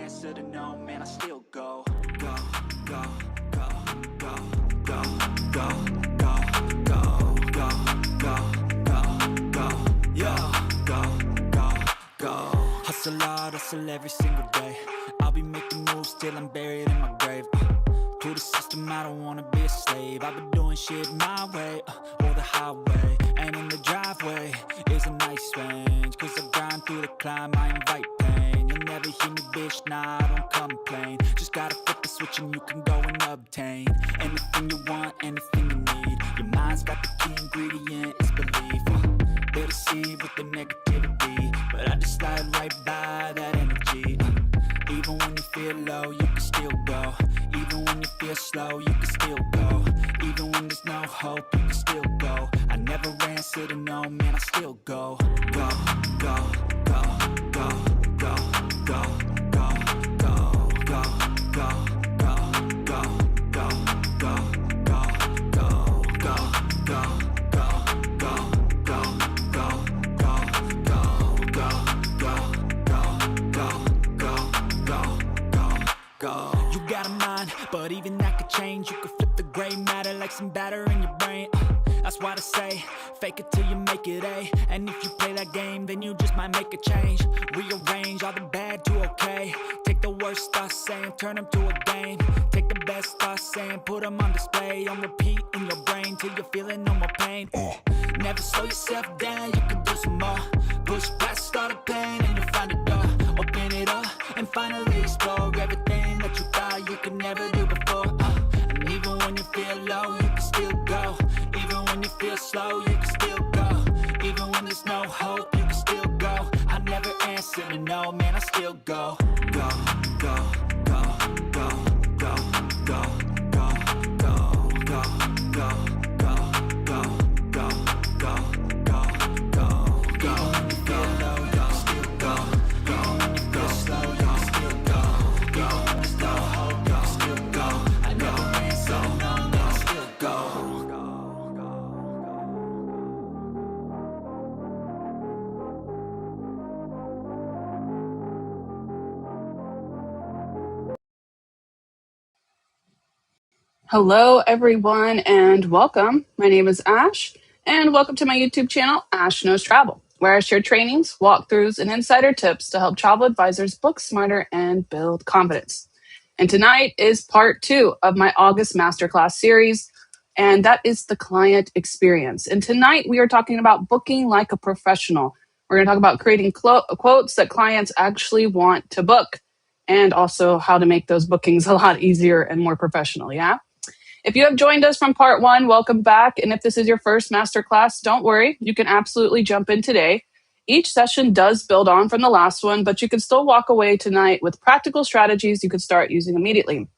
answer to no, man, I still go, go, go, go, go, go, go, go, go, go, go, go, go, yeah, go, go, go. Hustle hard, hustle every single day. I'll be making moves till I'm buried in my grave. To the system, I don't wanna be a slave. I've been doing shit my way, or the highway. And in the driveway is a nice range, cause I grind through the climb, I invite pain. You'll never hear me, bitch, nah, I don't complain. Just gotta flip the switch and you can go and obtain anything you want, anything you need. Your mind's got the key ingredient, it's belief. They'll deceive with the negativity, but I just slide right by that energy. Even when you feel low, you can still go. Even when you feel slow, you can still go. Even when there's no hope, you can still go. I never answer to no, man, I still go. Go, go, go, go, go, go, go, go, go, go, go, go, go, go, go, go, go, go. You got a mind, but even that could change. You could flip the gray matter like some batter in your brain. That's why I say, fake it till you make it A. And if you play that game, then you just might make a change. Rearrange all the bad to okay. Take the worst thoughts saying, turn them to a game. Take the best thoughts saying, put them on display. On repeat in your brain till you're feeling no more pain. Never slow yourself down, you can do some more. Push past all the pain and you'll find a door. Open it up and finally explore everything that you thought you could never do before. And even when you feel low, you can still go. Even when you feel slow, you can still go. Even when there's no hope, you can still go. I never answer to no, man, I still go. Go, go, go, go, go, go, go, go, go, go, go, go, go, go, go, go, go. Even when you feel low, you can still go. Even when you feel slow, you can still go. Even when there's no hope, you can still go. I never answer to no, man, I still go. Hello, everyone, and welcome. My name is Ash, and welcome to my YouTube channel, Ash Knows Travel, where I share trainings, walkthroughs, and insider tips to help travel advisors book smarter and build confidence. And tonight is part 2 of my August Masterclass series, and that is the client experience. And tonight we are talking about booking like a professional. We're going to talk about creating quotes that clients actually want to book, and also how to make those bookings a lot easier and more professional, yeah? If you have joined us from part 1, welcome back. And if this is your first masterclass, don't worry, you can absolutely jump in today. Each session does build on from the last one, but you can still walk away tonight with practical strategies you could start using immediately.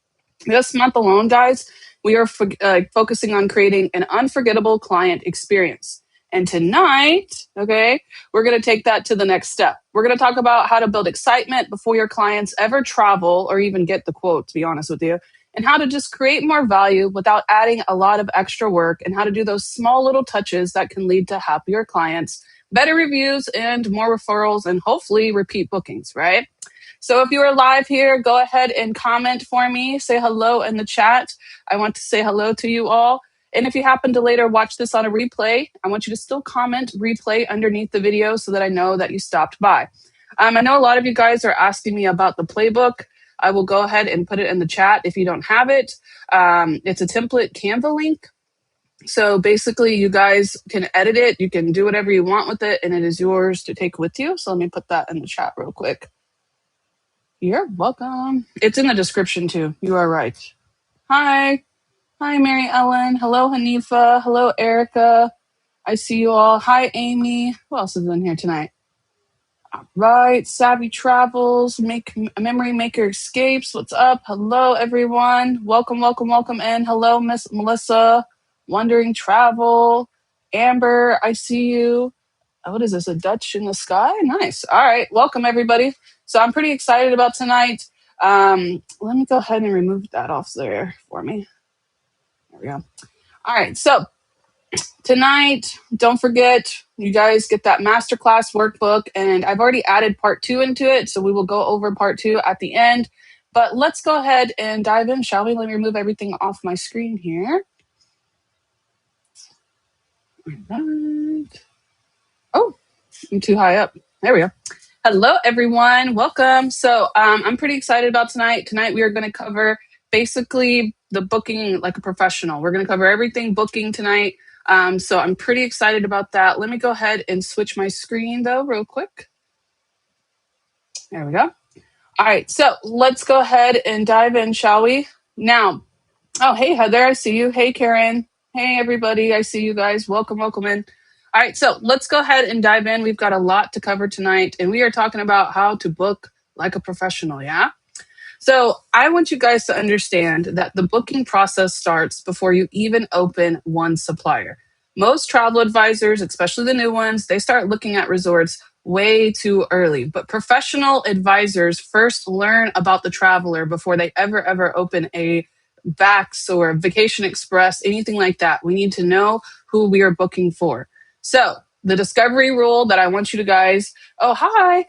This month alone, guys, we are focusing on creating an unforgettable client experience. And tonight, okay, we're going to take that to the next step. We're going to talk about how to build excitement before your clients ever travel or even get the quote, to be honest with you, and how to just create more value without adding a lot of extra work, and how to do those small little touches that can lead to happier clients, better reviews, and more referrals, and hopefully repeat bookings, right? So if you are live here, go ahead and comment for me. Say hello in the chat. I want to say hello to you all. And if you happen to later watch this on a replay, I want you to still comment replay underneath the video so that I know that you stopped by. I know a lot of you guys are asking me about the playbook. I will go ahead and put it in the chat if you don't have it. It's a template Canva link. So basically, you guys can edit it. You can do whatever you want with it, and it is yours to take with you. So let me put that in the chat real quick. You're welcome. It's in the description too. You are right. Hi. Hi, Mary Ellen. Hello, Hanifa. Hello, Erica. I see you all. Hi, Amy. Who else is in here tonight? All right. Savvy Travels. Memory Maker Escapes. What's up? Hello, everyone. Welcome, welcome, welcome in. Hello, Miss Melissa. Wandering Travel. Amber, I see you. What is this, a Dutch in the sky? Nice. All right. Welcome, everybody. So I'm pretty excited about tonight. Let me go ahead and remove that off there for me. There we go. All right. So tonight, don't forget, you guys get that masterclass workbook, and I've already added part 2 into it, so we will go over part 2 at the end. But let's go ahead and dive in, shall we? Let me remove everything off my screen here. All right. Oh, I'm too high up. There we go. Hello, everyone. Welcome. So I'm pretty excited about tonight. Tonight, we are going to cover basically the booking like a professional. We're going to cover everything booking tonight. So I'm pretty excited about that. Let me go ahead and switch my screen, though, real quick. There we go. All right. So let's go ahead and dive in, shall we? Now, oh, hey, Heather. I see you. Hey, Karen. Hey, everybody. I see you guys. Welcome, welcome in. All right, so let's go ahead and dive in. We've got a lot to cover tonight, and we are talking about how to book like a professional, yeah? So I want you guys to understand that the booking process starts before you even open one supplier. Most travel advisors, especially the new ones, they start looking at resorts way too early. But professional advisors first learn about the traveler before they ever open a Vax or Vacation Express, anything like that. We need to know who we are booking for. So the discovery rule that I want you to guys, oh, hi.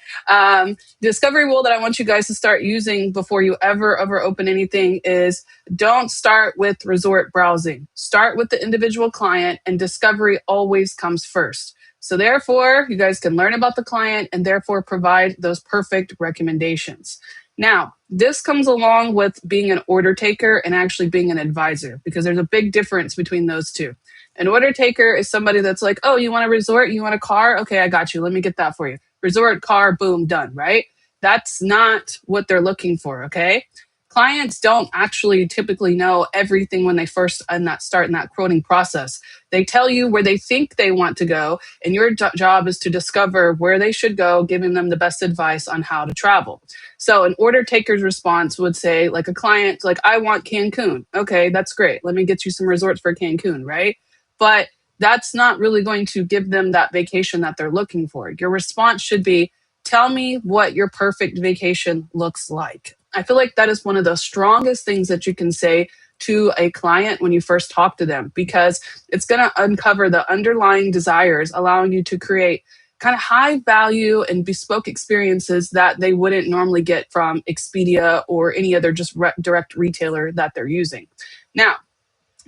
Discovery rule that I want you guys to start using before you ever open anything is don't start with resort browsing. Start with the individual client, and discovery always comes first. So therefore, you guys can learn about the client and therefore provide those perfect recommendations. Now, this comes along with being an order taker and actually being an advisor, because there's a big difference between those two. An order taker is somebody that's like, oh, you want a resort? You want a car? Okay, I got you. Let me get that for you. Resort, car, boom, done, right? That's not what they're looking for, okay? Clients don't actually typically know everything when they first start in that quoting process. They tell you where they think they want to go, and your job is to discover where they should go, giving them the best advice on how to travel. So an order taker's response would say, like a client, like, I want Cancun. Okay, that's great. Let me get you some resorts for Cancun, right? But that's not really going to give them that vacation that they're looking for. Your response should be, tell me what your perfect vacation looks like. I feel like that is one of the strongest things that you can say to a client when you first talk to them, because it's going to uncover the underlying desires, allowing you to create kind of high value and bespoke experiences that they wouldn't normally get from Expedia or any other just direct retailer that they're using. Now,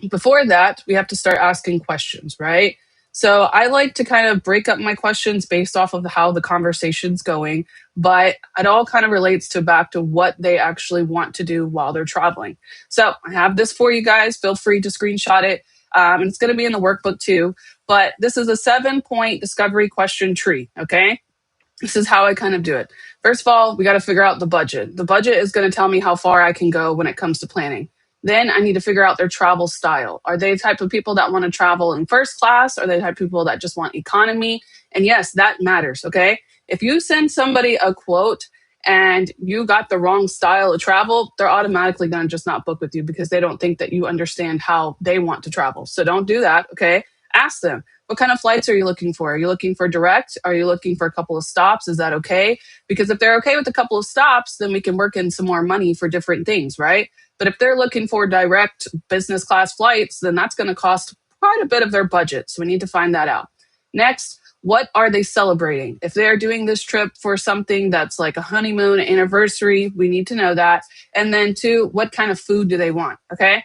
before that, we have to start asking questions, right? So I like to kind of break up my questions based off of how the conversation's going, but it all kind of relates to back to what they actually want to do while they're traveling. So I have this for you guys. Feel free to screenshot it. And it's going to be in the workbook too. But this is a 7-point discovery question tree, okay? This is how I kind of do it. First of all, we got to figure out the budget. The budget is going to tell me how far I can go when it comes to planning. Then I need to figure out their travel style. Are they the type of people that want to travel in first class? Are they the type of people that just want economy? And yes, that matters, okay? If you send somebody a quote and you got the wrong style of travel, they're automatically going to just not book with you because they don't think that you understand how they want to travel. So don't do that, okay? Ask them, what kind of flights are you looking for? Are you looking for direct? Are you looking for a couple of stops? Is that okay? Because if they're okay with a couple of stops, then we can work in some more money for different things, right? But if they're looking for direct business class flights, then that's going to cost quite a bit of their budget. So we need to find that out. Next, what are they celebrating? If they're doing this trip for something that's like a honeymoon anniversary, we need to know that. And then two, what kind of food do they want? Okay.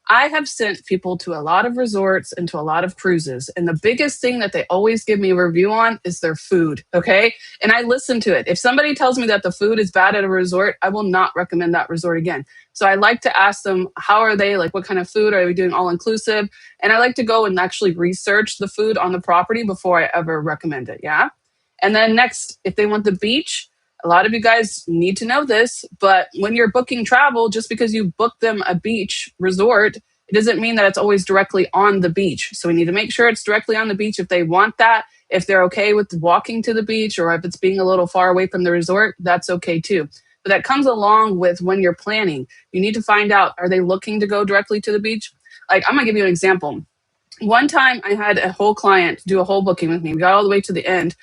I have sent people to a lot of resorts and to a lot of cruises. And the biggest thing that they always give me a review on is their food. Okay. And I listen to it. If somebody tells me that the food is bad at a resort, I will not recommend that resort again. So I like to ask them, how are they? Like, what kind of food? Are we doing all inclusive? And I like to go and actually research the food on the property before I ever recommend it. Yeah. And then next, if they want the beach, a lot of you guys need to know this, but when you're booking travel, just because you book them a beach resort, it doesn't mean that it's always directly on the beach. So we need to make sure it's directly on the beach if they want that. If they're okay with walking to the beach, or if it's being a little far away from the resort, that's okay too. But that comes along with when you're planning. You need to find out, are they looking to go directly to the beach? Like, I'm going to give you an example. One time I had a whole client do a whole booking with me. We got all the way to the end,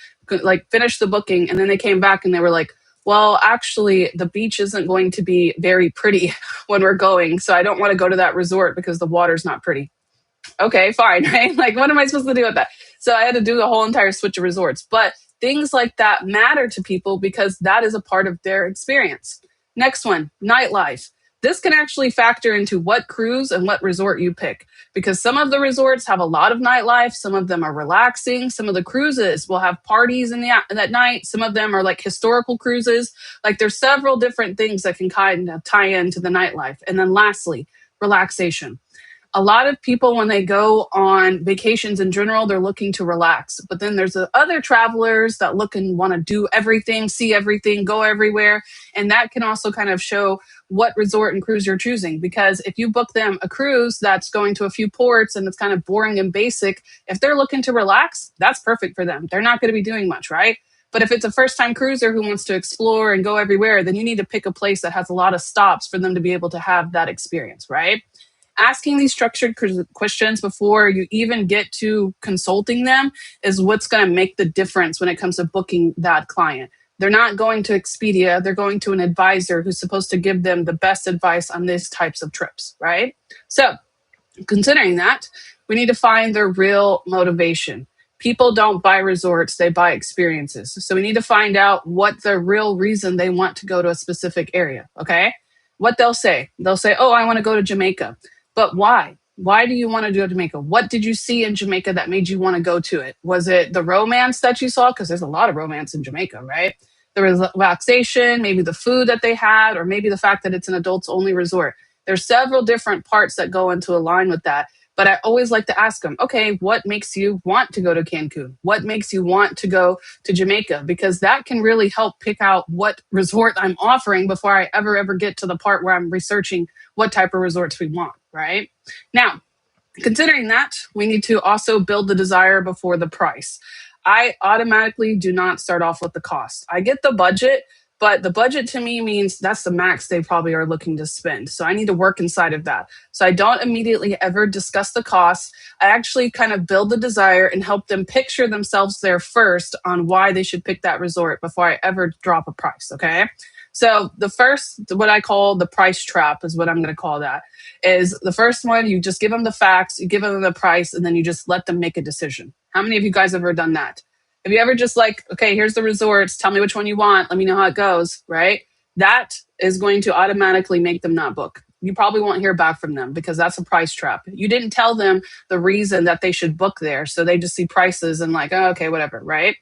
like finished the booking, and then they came back and they were like, well, actually, the beach isn't going to be very pretty when we're going, so I don't want to go to that resort because the water's not pretty. Okay, fine, right? Like, what am I supposed to do with that? So I had to do the whole entire switch of resorts. But things like that matter to people because that is a part of their experience. Next one, nightlife. This can actually factor into what cruise and what resort you pick because some of the resorts have a lot of nightlife. Some of them are relaxing. Some of the cruises will have parties that night. Some of them are like historical cruises. Like there's several different things that can kind of tie into the nightlife. And then lastly, relaxation. A lot of people, when they go on vacations in general, they're looking to relax. But then there's the other travelers that look and want to do everything, see everything, go everywhere. And that can also kind of show what resort and cruise you're choosing. Because if you book them a cruise that's going to a few ports and it's kind of boring and basic, if they're looking to relax, that's perfect for them. They're not going to be doing much, right? But if it's a first time cruiser who wants to explore and go everywhere, then you need to pick a place that has a lot of stops for them to be able to have that experience, right? Asking these structured questions before you even get to consulting them is what's going to make the difference when it comes to booking that client. They're not going to Expedia, they're going to an advisor who's supposed to give them the best advice on these types of trips, right? So, considering that, we need to find their real motivation. People don't buy resorts, they buy experiences. So we need to find out what the real reason they want to go to a specific area, okay? What they'll say, oh, I want to go to Jamaica. But why? Why do you want to go to Jamaica? What did you see in Jamaica that made you want to go to it? Was it the romance that you saw? Because there's a lot of romance in Jamaica, right? The relaxation, maybe the food that they had, or maybe the fact that it's an adults only resort. There's several different parts that go into align with that. But I always like to ask them, okay, what makes you want to go to Cancun? What makes you want to go to Jamaica? Because that can really help pick out what resort I'm offering before I ever get to the part where I'm researching what type of resorts we want, right? Now, considering that, we need to also build the desire before the price. I automatically do not start off with the cost. I get the budget, but the budget to me means that's the max they probably are looking to spend. So I need to work inside of that. So I don't immediately ever discuss the cost. I actually kind of build the desire and help them picture themselves there first on why they should pick that resort before I ever drop a price. Okay. So the first, what I call the price trap is what I'm going to call that, is the first one, you just give them the facts, you give them the price, and then you just let them make a decision. How many of you guys have ever done that? Have you ever just like, okay, here's the resorts, tell me which one you want, let me know how it goes, right? That is going to automatically make them not book. You probably won't hear back from them because that's a price trap. You didn't tell them the reason that they should book there. So they just see prices and like, oh, okay, whatever, right?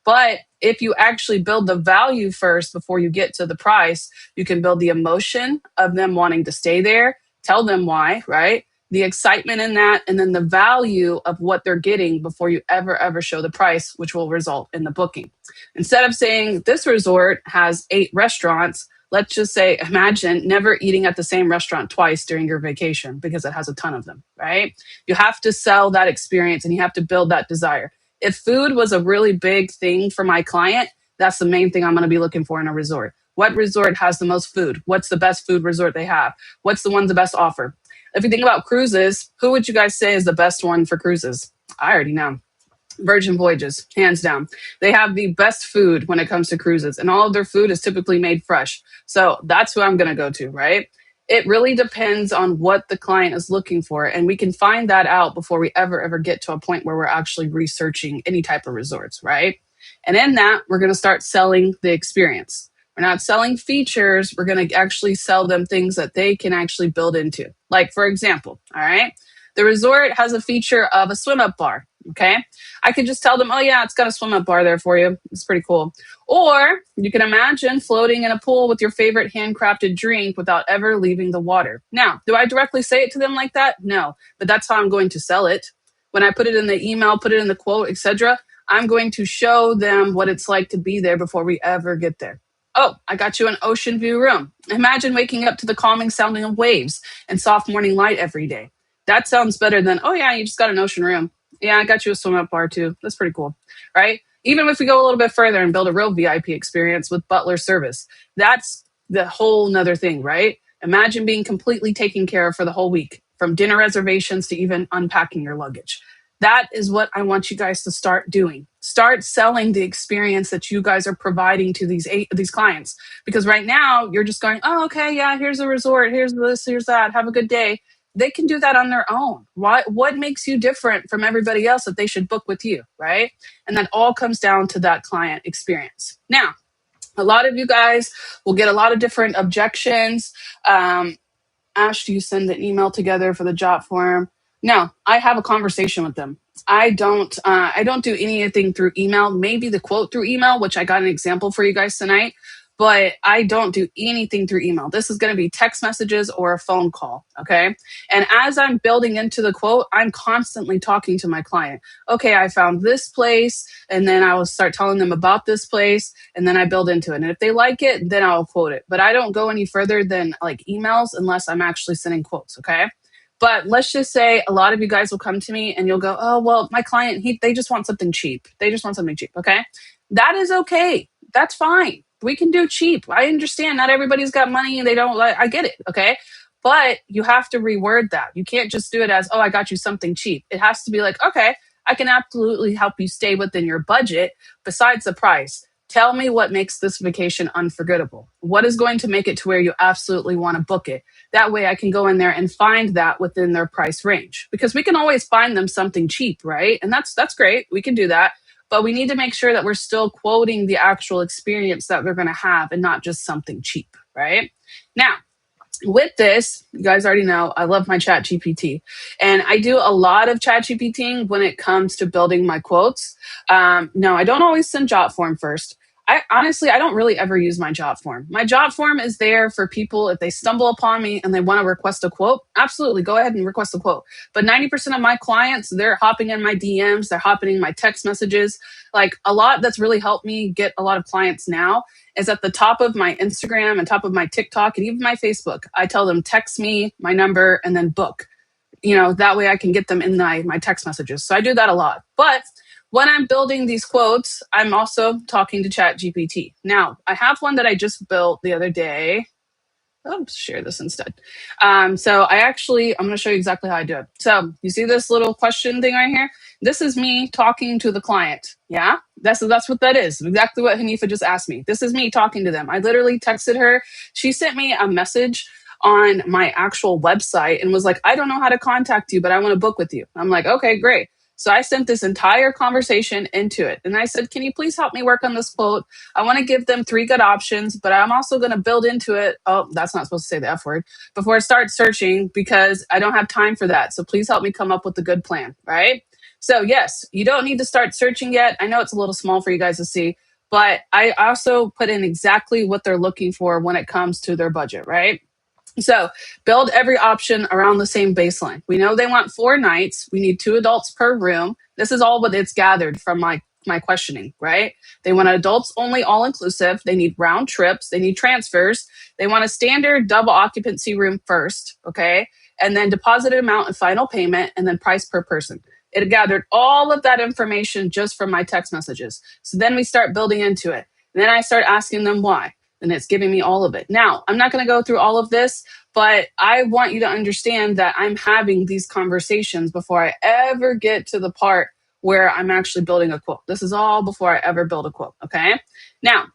But if you actually build the value first before you get to the price, you can build the emotion of them wanting to stay there, tell them why, right? The excitement in that, and then the value of what they're getting before you ever show the price, which will result in the booking. Instead of saying this resort has 8 restaurants, let's just say, imagine never eating at the same restaurant twice during your vacation because it has a ton of them, right? You have to sell that experience and you have to build that desire. If food was a really big thing for my client, that's the main thing I'm going to be looking for in a resort. What resort has the most food? What's the best food resort they have? What's the one the best offer? If you think about cruises, who would you guys say is the best one for cruises? I already know. Virgin Voyages, hands down. They have the best food when it comes to cruises, and all of their food is typically made fresh. So that's who I'm going to go to, right? It really depends on what the client is looking for, and we can find that out before we ever get to a point where we're actually researching any type of resorts, right? And in that, we're going to start selling the experience. We're not selling features. We're going to actually sell them things that they can actually build into. Like, for example, all right, the resort has a feature of a swim up bar. Okay. I could just tell them, oh, yeah, it's got a swim up bar there for you. It's pretty cool. Or you can imagine floating in a pool with your favorite handcrafted drink without ever leaving the water. Now, do I directly say it to them like that? No, but that's how I'm going to sell it. When I put it in the email, put it in the quote, etc., I'm going to show them what it's like to be there before we ever get there. Oh, I got you an ocean view room. Imagine waking up to the calming sounding of waves and soft morning light every day. That sounds better than, oh, yeah, you just got an ocean room. Yeah, I got you a swim up bar too. That's pretty cool, right? Even if we go a little bit further and build a real VIP experience with butler service, that's the whole nother thing, right? Imagine being completely taken care of for the whole week, from dinner reservations to even unpacking your luggage. That is what I want you guys to start doing. Start selling the experience that you guys are providing to these clients. Because right now you're just going, oh, okay, yeah, here's a resort, here's this, here's that, have a good day. they can do that on their own. What makes you different from everybody else that they should book with you, right? And that all comes down to that client experience. Now, a lot of you guys will get a lot of different objections. Ash, do you send the email together for the job form? No, I have a conversation with them. I don't do anything through email. Maybe the quote through email, which I got an example for you guys tonight, but I don't do anything through email. This is going to be text messages or a phone call. Okay. And as I'm building into the quote, I'm constantly talking to my client. Okay, I found this place, and then I will start telling them about this place, and then I build into it. And if they like it, then I'll quote it. But I don't go any further than like emails unless I'm actually sending quotes. Okay. But let's just say a lot of you guys will come to me and you'll go, oh, well, my client, they just want something cheap. They just want something cheap. Okay. That is okay. That's fine. We can do cheap. I understand not everybody's got money and they don't like, I get it. Okay. But you have to reword that. You can't just do it as, oh, I got you something cheap. It has to be like, okay, I can absolutely help you stay within your budget besides the price. Tell me what makes this vacation unforgettable. What is going to make it to where you absolutely want to book it? That way I can go in there and find that within their price range, because we can always find them something cheap, right? And that's great. We can do that. But we need to make sure that we're still quoting the actual experience that they're going to have and not just something cheap, right? Now, with this, you guys already know I love my chat GPT, and I do a lot of chat GPTing when it comes to building my quotes. No, I don't always send job form first. I don't really ever use my job form. My job form is there for people if they stumble upon me and they want to request a quote. Absolutely, go ahead and request a quote. But 90% of my clients, they're hopping in my DMs, they're hopping in my text messages. Like, a lot that's really helped me get a lot of clients now is at the top of my Instagram and top of my TikTok and even my Facebook. I tell them, text me my number and then book. That way I can get them in my text messages. So I do that a lot. But when I'm building these quotes, I'm also talking to Chat GPT. Now, I have one that I just built the other day. Oops, share this instead. I'm going to show you exactly how I do it. So you see this little question thing right here? This is me talking to the client. Yeah, that's what that is. Exactly what Hanifa just asked me. This is me talking to them. I literally texted her. She sent me a message on my actual website and was like, I don't know how to contact you, but I want to book with you. I'm like, okay, great. So I sent this entire conversation into it. And I said, can you please help me work on this quote? I want to give them 3 good options, but I'm also going to build into it. Oh, that's not supposed to say the F word before I start searching, because I don't have time for that. So please help me come up with a good plan, right? So yes, you don't need to start searching yet. I know it's a little small for you guys to see, but I also put in exactly what they're looking for when it comes to their budget, right? So build every option around the same baseline. We know they want 4 nights. We need 2 adults per room. This is all what it's gathered from my questioning, right? They want adults only, all inclusive. They need round trips. They need transfers. They want a standard double occupancy room first, okay? And then deposited amount and final payment, and then price per person. It gathered all of that information just from my text messages. So then we start building into it. And then I start asking them why. And it's giving me all of it. Now, I'm not going to go through all of this, but I want you to understand that I'm having these conversations before I ever get to the part where I'm actually building a quote. This is all before I ever build a quote, okay? Now,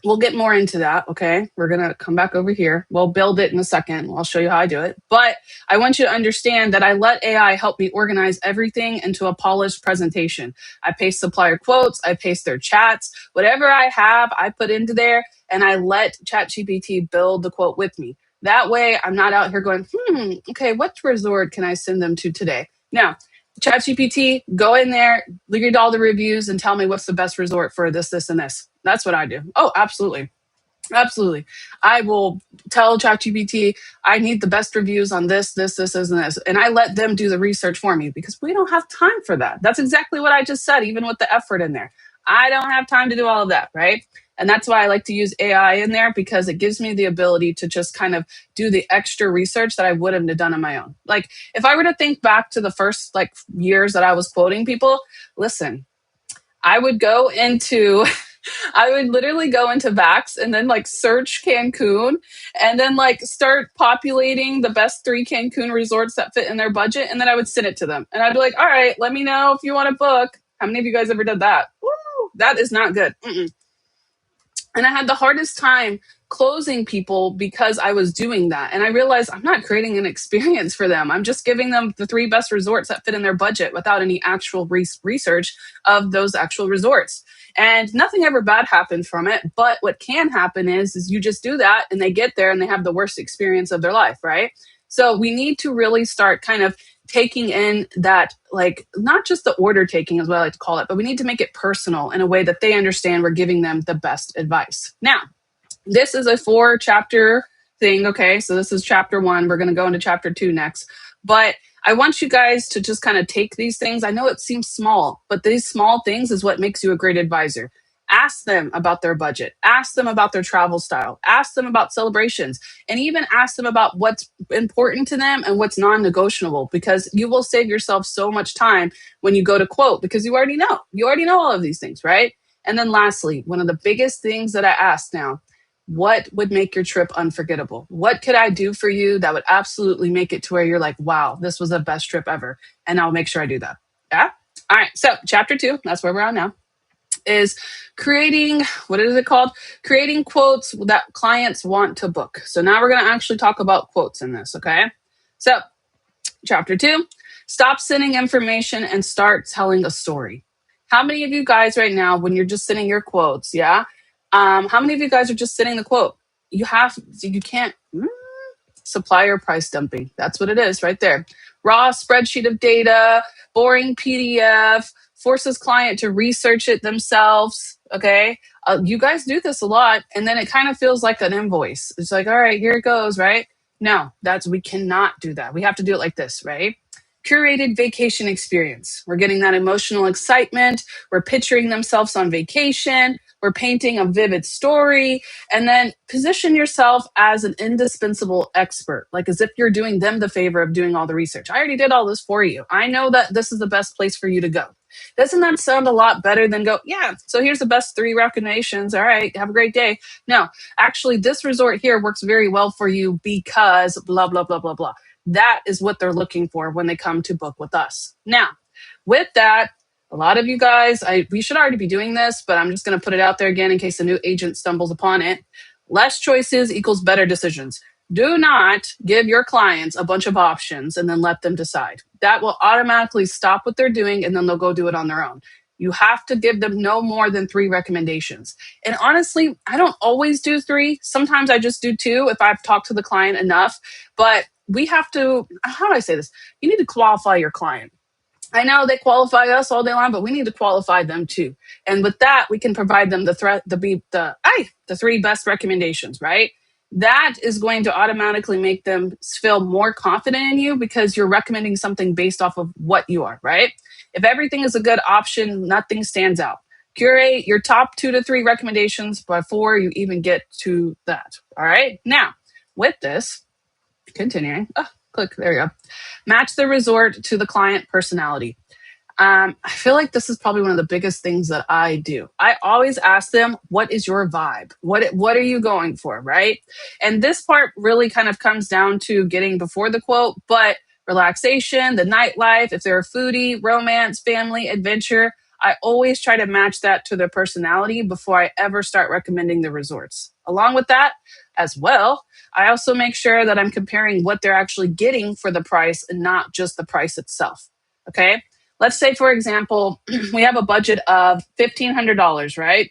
we'll get more into that, okay? We're going to come back over here. We'll build it in a second. I'll show you how I do it. But I want you to understand that I let AI help me organize everything into a polished presentation. I paste supplier quotes. I paste their chats. Whatever I have, I put into there, and I let ChatGPT build the quote with me. That way, I'm not out here going, okay, what resort can I send them to today? Now, ChatGPT, go in there, read all the reviews, and tell me what's the best resort for this, this, and this. That's what I do. Oh, absolutely. Absolutely. I will tell ChatGPT, I need the best reviews on this, this, this, and this. And I let them do the research for me, because we don't have time for that. That's exactly what I just said, even with the effort in there. I don't have time to do all of that, right? And that's why I like to use AI in there, because it gives me the ability to just kind of do the extra research that I wouldn't have done on my own. Like, if I were to think back to the first years that I was quoting people, listen, I would go into I would literally go into Vax and then search Cancun, and then start populating the best 3 Cancun resorts that fit in their budget. And then I would send it to them, and I'd be like, all right, let me know if you want to book. How many of you guys ever did that? Woo, that is not good. Mm-mm. And I had the hardest time closing people because I was doing that. And I realized I'm not creating an experience for them. I'm just giving them the three best resorts that fit in their budget without any actual research of those actual resorts. And nothing ever bad happened from it. But what can happen is you just do that and they get there and they have the worst experience of their life, right? So we need to really start kind of taking in that, like, not just the order taking is what I like to call it, but we need to make it personal in a way that they understand we're giving them the best advice. Now, this is a 4-chapter thing. Okay. So this is chapter 1. We're going to go into chapter 2 next. But I want you guys to just kind of take these things. I know it seems small, but these small things is what makes you a great advisor. Ask them about their budget. Ask them about their travel style. Ask them about celebrations. And even ask them about what's important to them and what's non-negotiable, because you will save yourself so much time when you go to quote, because you already know. You already know all of these things, right? And then lastly, one of the biggest things that I ask now, what would make your trip unforgettable? What could I do for you that would absolutely make it to where you're like, wow, this was the best trip ever? And I'll make sure I do that. Yeah. All right. So chapter 2, that's where we're on now, is creating, what is it called? Creating quotes that clients want to book. So now we're going to actually talk about quotes in this. Okay. So chapter 2, stop sending information and start telling a story. How many of you guys right now, when you're just sending your quotes, yeah? How many of you guys are just sending the quote? You can't, supplier price dumping. That's what it is right there. Raw spreadsheet of data, boring PDF, forces client to research it themselves. Okay. You guys do this a lot. And then it kind of feels like an invoice. It's like, all right, here it goes, right? No, we cannot do that. We have to do it like this, right? Curated vacation experience. We're getting that emotional excitement. We're picturing themselves on vacation. We're painting a vivid story. And then position yourself as an indispensable expert, like as if you're doing them the favor of doing all the research. I already did all this for you. I know that this is the best place for you to go. Doesn't that sound a lot better than go, yeah, so here's the best 3 recommendations. All right, have a great day. No, actually, this resort here works very well for you because blah, blah, blah, blah, blah. That is what they're looking for when they come to book with us. Now, with that, a lot of you guys, we should already be doing this, but I'm just going to put it out there again in case a new agent stumbles upon it. Less choices equals better decisions. Do not give your clients a bunch of options and then let them decide. That will automatically stop what they're doing and then they'll go do it on their own. You have to give them no more than 3 recommendations. And honestly, I don't always do 3. Sometimes I just do 2 if I've talked to the client enough. But we have to, how do I say this? You need to qualify your client. I know they qualify us all day long, but we need to qualify them too. And with that, we can provide them the 3 best recommendations, right? That is going to automatically make them feel more confident in you because you're recommending something based off of what you are, right? If everything is a good option, nothing stands out. Curate your top 2 to 3 recommendations before you even get to that. All right. Now, with this, continuing. Click. There you go. Match the resort to the client personality. I feel like this is probably one of the biggest things that I do. I always ask them, what is your vibe? What are you going for, right? And this part really kind of comes down to getting before the quote, but relaxation, the nightlife, if they're a foodie, romance, family, adventure, I always try to match that to their personality before I ever start recommending the resorts. Along with that, as well, I also make sure that I'm comparing what they're actually getting for the price and not just the price itself. Okay. Let's say, for example, we have a budget of $1,500, right?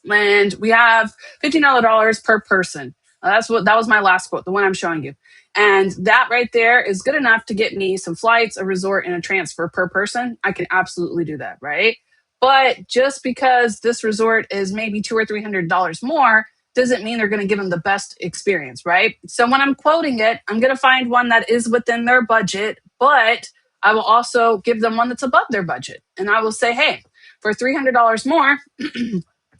And we have $1,500 per person. That was my last quote, the one I'm showing you. And that right there is good enough to get me some flights, a resort, and a transfer per person. I can absolutely do that, right? But just because this resort is maybe $200 or $300 more doesn't mean they're going to give them the best experience, right? So when I'm quoting it, I'm going to find one that is within their budget, but I will also give them one that's above their budget. And I will say, hey, for $300 more,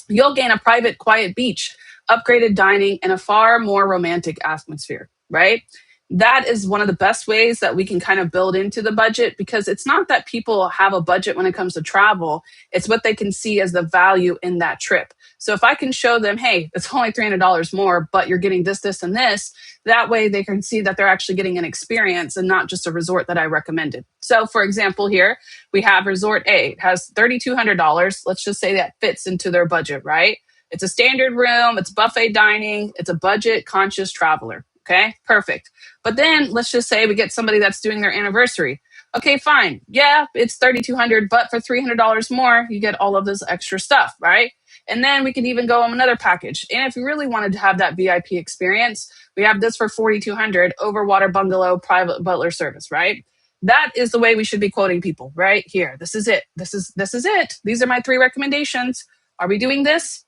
you'll gain a private, quiet beach, upgraded dining, and a far more romantic atmosphere, right? That is one of the best ways that we can kind of build into the budget, because it's not that people have a budget when it comes to travel. It's what they can see as the value in that trip. So if I can show them, hey, it's only $300 more, but you're getting this, this, and this, that way they can see that they're actually getting an experience and not just a resort that I recommended. So for example, here we have Resort A. It has $3,200. Let's just say that fits into their budget, right? It's a standard room, it's buffet dining, it's a budget conscious traveler. Okay, perfect. But then let's just say we get somebody that's doing their anniversary. Okay, fine. Yeah, it's 3,200, but for $300 more, you get all of this extra stuff, right? And then we could even go on another package. And if you really wanted to have that VIP experience, we have this for 4,200 overwater bungalow private butler service, right? That is the way we should be quoting people right here. This is it. This is it. These are my three recommendations. Are we doing this?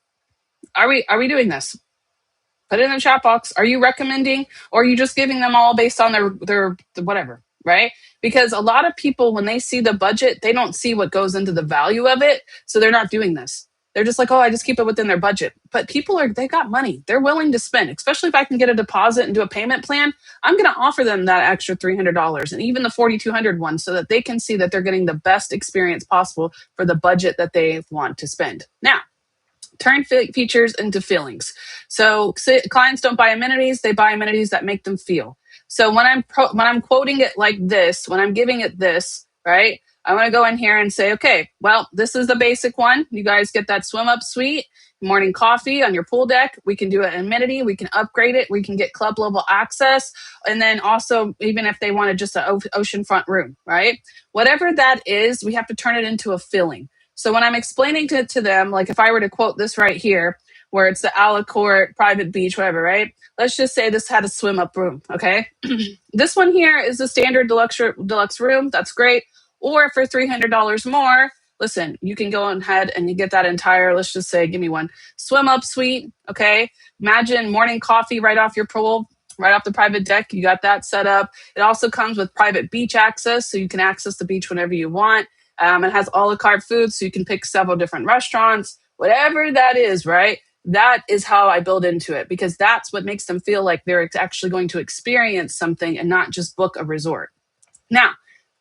Are we doing this? Put it in the chat box. Are you recommending, or are you just giving them all based on their whatever, right? Because a lot of people, when they see the budget, they don't see what goes into the value of it, so they're not doing this. They're just like, oh, I just keep it within their budget. But they got money. They're willing to spend, especially if I can get a deposit and do a payment plan. I'm going to offer them that extra $300 and even the 4,200 one so that they can see that they're getting the best experience possible for the budget that they want to spend. Now, turn features into feelings. So clients don't buy amenities; they buy amenities that make them feel. So when I'm quoting it like this, when I'm giving it this, right? I want to go in here and say, okay, well, this is the basic one. You guys get that swim up suite, morning coffee on your pool deck. We can do an amenity. We can upgrade it. We can get club level access. And then also, even if they wanted just an oceanfront room, right? Whatever that is, we have to turn it into a feeling. So when I'm explaining to them, like if I were to quote this right here, where it's the a la carte, private beach, whatever, right? Let's just say this had a swim up room, okay? This one here is the standard deluxe room. That's great. Or for $300 more, listen, you can go ahead and you get that entire, let's just say, give me one, swim up suite, okay? Imagine morning coffee right off your pool, right off the private deck. You got that set up. It also comes with private beach access, so you can access the beach whenever you want. It has a la carte food, so you can pick several different restaurants, whatever that is, right? That is how I build into it, because that's what makes them feel like they're actually going to experience something and not just book a resort. Now,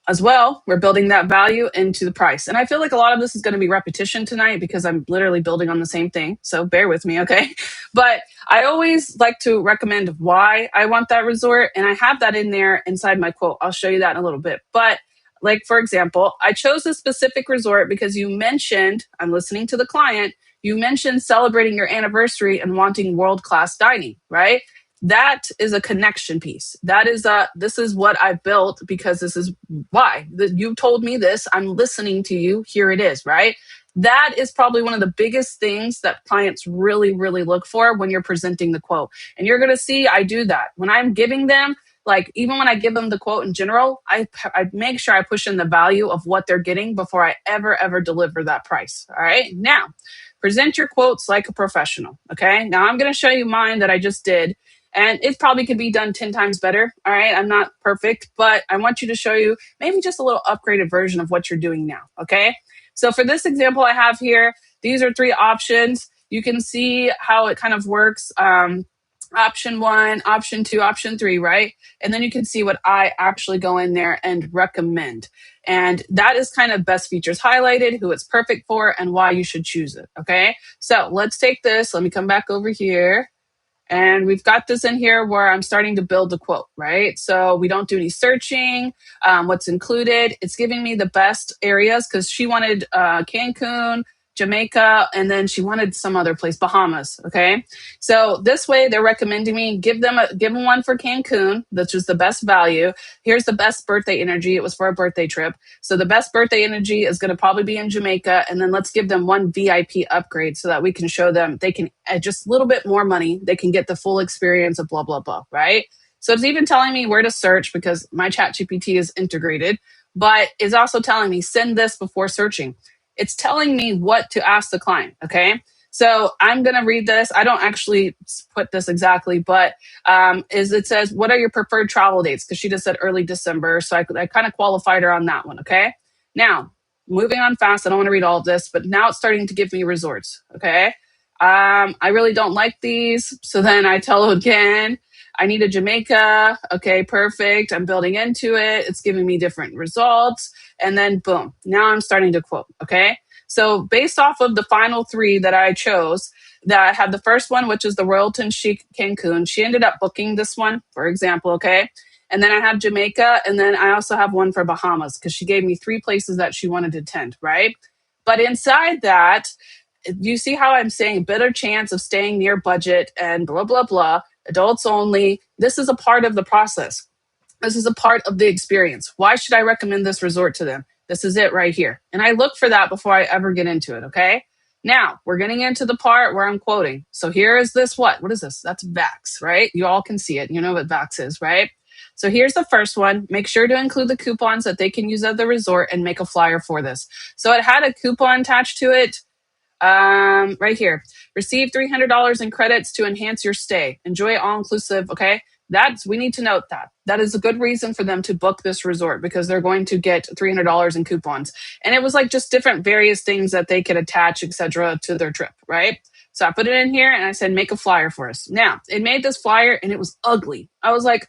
as well, we're building that value into the price. And I feel like a lot of this is going to be repetition tonight because I'm literally building on the same thing. So bear with me, okay? But I always like to recommend why I want that resort. And I have that in there inside my quote. I'll show you that in a little bit. But like, for example, I chose a specific resort because you mentioned, I'm listening to the client, you mentioned celebrating your anniversary and wanting world-class dining, right? That is a connection piece. This is what I built because this is why. You told me this. I'm listening to you. Here it is, right? That is probably one of the biggest things that clients really, really look for when you're presenting the quote. And you're going to see I do that. When I'm giving them, like even when I give them the quote in general, I make sure I push in the value of what they're getting before I ever deliver that price. All right. Now, present your quotes like a professional. Okay. Now I'm going to show you mine that I just did. And it probably could be done 10 times better. All right. I'm not perfect, but I want you to show you maybe just a little upgraded version of what you're doing now. Okay. So for this example I have here, these are three options. You can see how it kind of works. Option 1, option 2, option 3, right? And then you can see what I actually go in there and recommend. And that is kind of best features highlighted, who it's perfect for, and why you should choose it. Okay. So let's take this. Let me come back over here. And we've got this in here where I'm starting to build the quote, right? So we don't do any searching. What's included? It's giving me the best areas because she wanted Cancun, Jamaica, and then she wanted some other place, Bahamas. Okay, so this way they're recommending me give them one for Cancun, which is the best value. Here's the best birthday energy. It was for a birthday trip, so the best birthday energy is going to probably be in Jamaica, and then let's give them one VIP upgrade so that we can show them they can at just a little bit more money. They can get the full experience of blah blah blah. Right. So it's even telling me where to search because my chat GPT is integrated, but it's also telling me send this before searching. It's telling me what to ask the client, okay? So I'm going to read this. I don't actually put this exactly, but it says, what are your preferred travel dates? Because she just said early December, so I kind of qualified her on that one, okay? Now, moving on fast, I don't want to read all of this, but now it's starting to give me resorts, okay? I really don't like these, so then I tell her again, I need a Jamaica. Okay, perfect. I'm building into it. It's giving me different results. And then boom, now I'm starting to quote. Okay. So based off of the final three that I chose, that I had the first one, which is the Royalton Chic Cancun. She ended up booking this one, for example. Okay. And then I have Jamaica. And then I also have one for Bahamas because she gave me 3 places that she wanted to attend. Right. But inside that, You see how I'm saying better chance of staying near budget and blah, blah, blah, adults only. This is a part of the process. This is a part of the experience. Why should I recommend this resort to them? This is it right here. And I look for that before I ever get into it, okay? Now, we're getting into the part where I'm quoting. So here is this what? What is this? That's VAX, right? You all can see it. You know what VAX is, right? So here's the first one. Make sure to include the coupons that they can use at the resort and make a flyer for this. So it had a coupon attached to it. Right here. Receive $300 in credits to enhance your stay. Enjoy all inclusive. Okay. We need to note that. That is a good reason for them to book this resort because they're going to get $300 in coupons. And it was like just different various things that they could attach, etc., to their trip, right? So I put it in here and I said, make a flyer for us. Now, it made this flyer and it was ugly. I was like,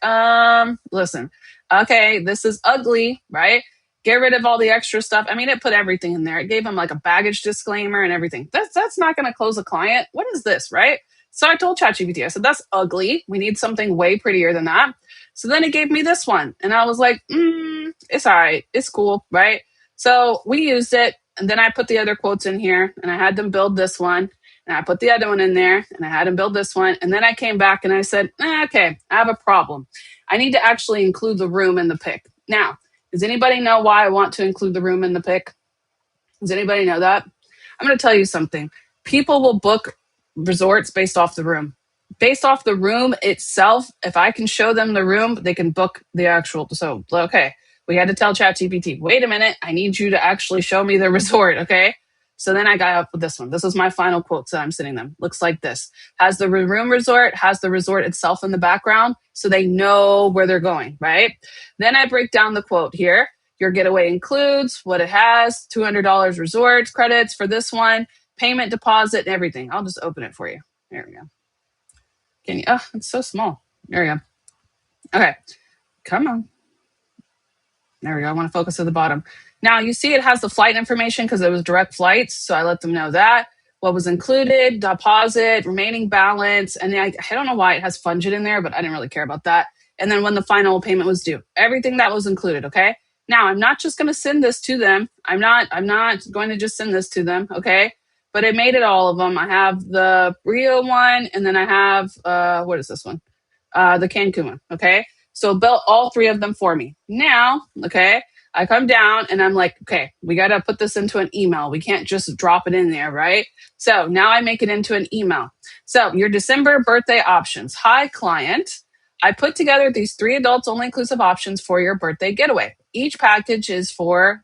listen, okay, this is ugly, right? Get rid of all the extra stuff. I mean, it put everything in there. It gave them like a baggage disclaimer and everything. That's not going to close a client. What is this, right? So I told ChatGPT, I said, that's ugly. We need something way prettier than that. So then it gave me this one. And I was like, it's all right. It's cool, right? So we used it. And then I put the other quotes in here and I had them build this one. And I put the other one in there and I had them build this one. And then I came back and I said, okay, I have a problem. I need to actually include the room in the pick. Now, does anybody know why I want to include the room in the pick? Does anybody know that? I'm going to tell you something. People will book resorts based off the room. Based off the room itself, if I can show them the room, they can book the actual. So, okay, we had to tell ChatGPT, wait a minute, I need you to actually show me the resort, okay? So then I got up with this one. This is my final quote that I'm sending them. Looks like this. Has the room resort, has the resort itself in the background so they know where they're going, right? Then I break down the quote here. Your getaway includes what it has, $200 resort credits for this one, payment deposit, and everything. I'll just open it for you. There we go. Can you? Oh, it's so small. There we go. Okay. Come on. There we go. I want to focus at the bottom. Now, you see it has the flight information because it was direct flights. So I let them know that. What was included, deposit, remaining balance. And I don't know why it has Fungit in there, but I didn't really care about that. And then when the final payment was due. Everything that was included, okay? Now, I'm not just going to send this to them. I'm not going to just send this to them, okay? But I made it all of them. I have the Rio one, and then I have, what is this one? The Cancun one, okay? So built all three of them for me. Now, okay, I come down and I'm like, okay, we got to put this into an email. We can't just drop it in there, right? So now I make it into an email. So your December birthday options. Hi, client. I put together these 3 adults only inclusive options for your birthday getaway. Each package is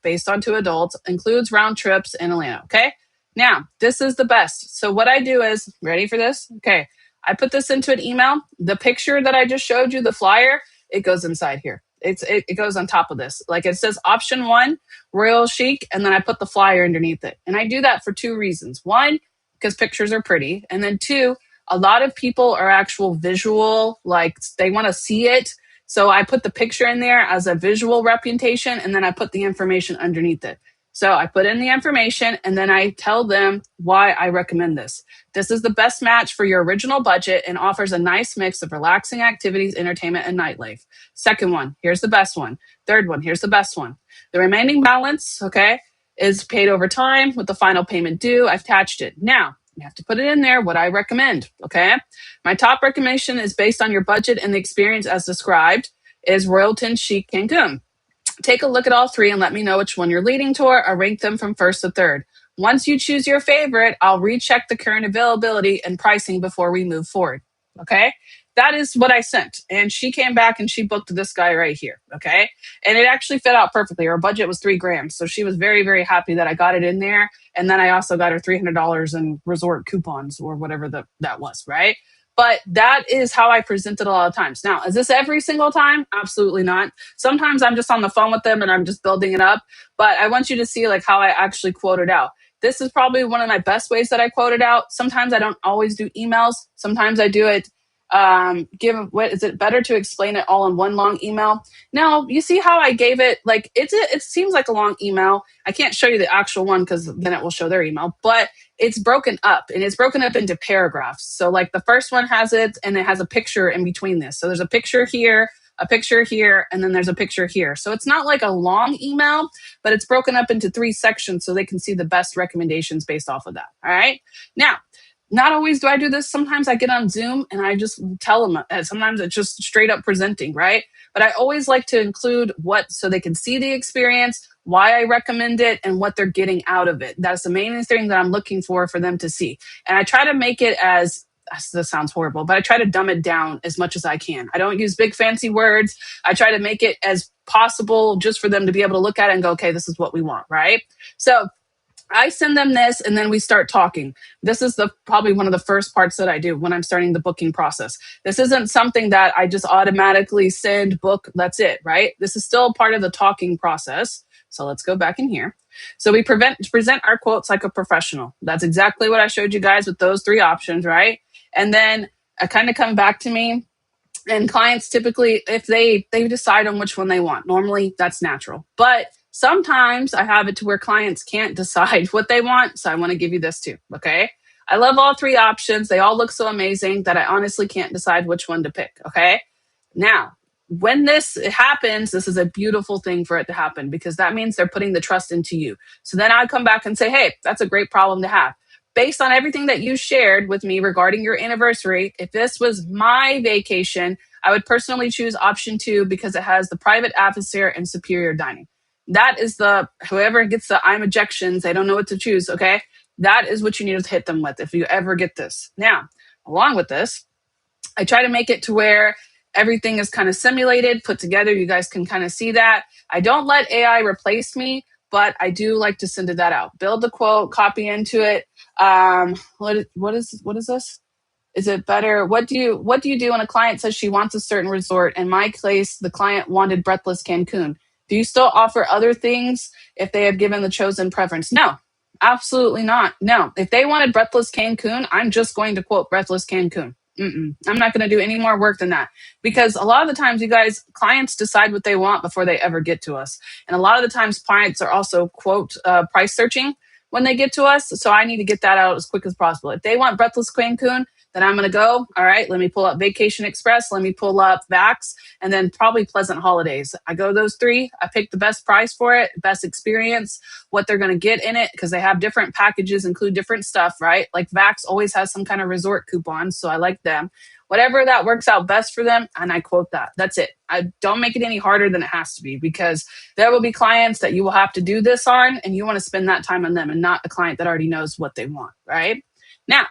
based on 2 adults, includes round trips in Atlanta, okay? Now, this is the best. So what I do is, ready for this? Okay, I put this into an email. The picture that I just showed you, the flyer, it goes inside here. It goes on top of this. Like it says option 1, Royal Chic, and then I put the flyer underneath it. And I do that for 2 reasons. 1, because pictures are pretty. And then 2, a lot of people are actual visual, like they want to see it. So I put the picture in there as a visual representation, and then I put the information underneath it. So I put in the information and then I tell them why I recommend this. This is the best match for your original budget and offers a nice mix of relaxing activities, entertainment, and nightlife. Second one, here's the best one. Third one, here's the best one. The remaining balance, okay, is paid over time with the final payment due. I've attached it. Now, you have to put it in there, what I recommend, okay? My top recommendation is based on your budget and the experience as described is Royalton Chic Cancun. Take a look at all 3 and let me know which one you're leading toward. I'll rank them from first to third. Once you choose your favorite, I'll recheck the current availability and pricing before we move forward. Okay? That is what I sent. And she came back and she booked this guy right here. Okay? And it actually fit out perfectly. Her budget was $3,000. So she was very, very happy that I got it in there. And then I also got her $300 in resort coupons or whatever that was, right? But that is how I present it a lot of times. Now, is this every single time? Absolutely not. Sometimes I'm just on the phone with them and I'm just building it up. But I want you to see like how I actually quote it out. This is probably one of my best ways that I quote it out. Sometimes I don't always do emails. Sometimes I do it. What is it better to explain it all in one long email? Now you see how I gave it like it seems like a long email. I can't show you the actual one because then it will show their email, but it's broken up and it's broken up into paragraphs. So like the first one has it and it has a picture in between this. So there's a picture here a picture here, and then there's a picture here. So it's not like a long email, but it's broken up into 3 sections so they can see the best recommendations based off of that. All right. Now, not always do I do this. Sometimes I get on Zoom and I just tell them. Sometimes it's just straight up presenting, right? But I always like to include what so they can see the experience, why I recommend it, and what they're getting out of it. That's the main thing that I'm looking for them to see. And I try to make it as this sounds horrible, but I try to dumb it down as much as I can. I don't use big fancy words. I try to make it as possible just for them to be able to look at it and go, okay, this is what we want, right? So I send them this and then we start talking. This is probably one of the first parts that I do when I'm starting the booking process. This isn't something that I just automatically send, book, that's it, right? This is still part of the talking process. So let's go back in here. So we present our quotes like a professional. That's exactly what I showed you guys with those 3 options, right? And then I kind of come back to me. And clients typically, if they decide on which one they want, normally that's natural. But sometimes I have it to where clients can't decide what they want. So I want to give you this too. Okay. I love all 3 options. They all look so amazing that I honestly can't decide which one to pick. Okay. Now, when this happens, this is a beautiful thing for it to happen because that means they're putting the trust into you. So then I come back and say, hey, that's a great problem to have. Based on everything that you shared with me regarding your anniversary, if this was my vacation, I would personally choose option 2 because it has the private atmosphere and superior dining. That is whoever gets the I'm ejections, they don't know what to choose, okay? That is what you need to hit them with if you ever get this. Now, along with this, I try to make it to where everything is kind of simulated, put together. You guys can kind of see that. I don't let AI replace me, but I do like to send that out. Build the quote, copy into it. What is this? Is it better? What do you do when a client says she wants a certain resort? In my case, the client wanted Breathless Cancun. Do you still offer other things if they have given the chosen preference? No, absolutely not. No, if they wanted Breathless Cancun, I'm just going to quote Breathless Cancun. I'm not going to do any more work than that because a lot of the times, you guys, clients decide what they want before they ever get to us. And a lot of the times clients are also quote price searching when they get to us. So I need to get that out as quick as possible. If they want Breathless Cancun, then I'm going to go, all right, let me pull up Vacation Express, let me pull up Vax, and then probably Pleasant Holidays. I go those 3. I pick the best price for it, best experience, what they're going to get in it, because they have different packages, include different stuff, right? Like Vax always has some kind of resort coupon, so I like them. Whatever that works out best for them, and I quote that. That's it. I don't make it any harder than it has to be because there will be clients that you will have to do this on, and you want to spend that time on them and not a client that already knows what they want, right? Now,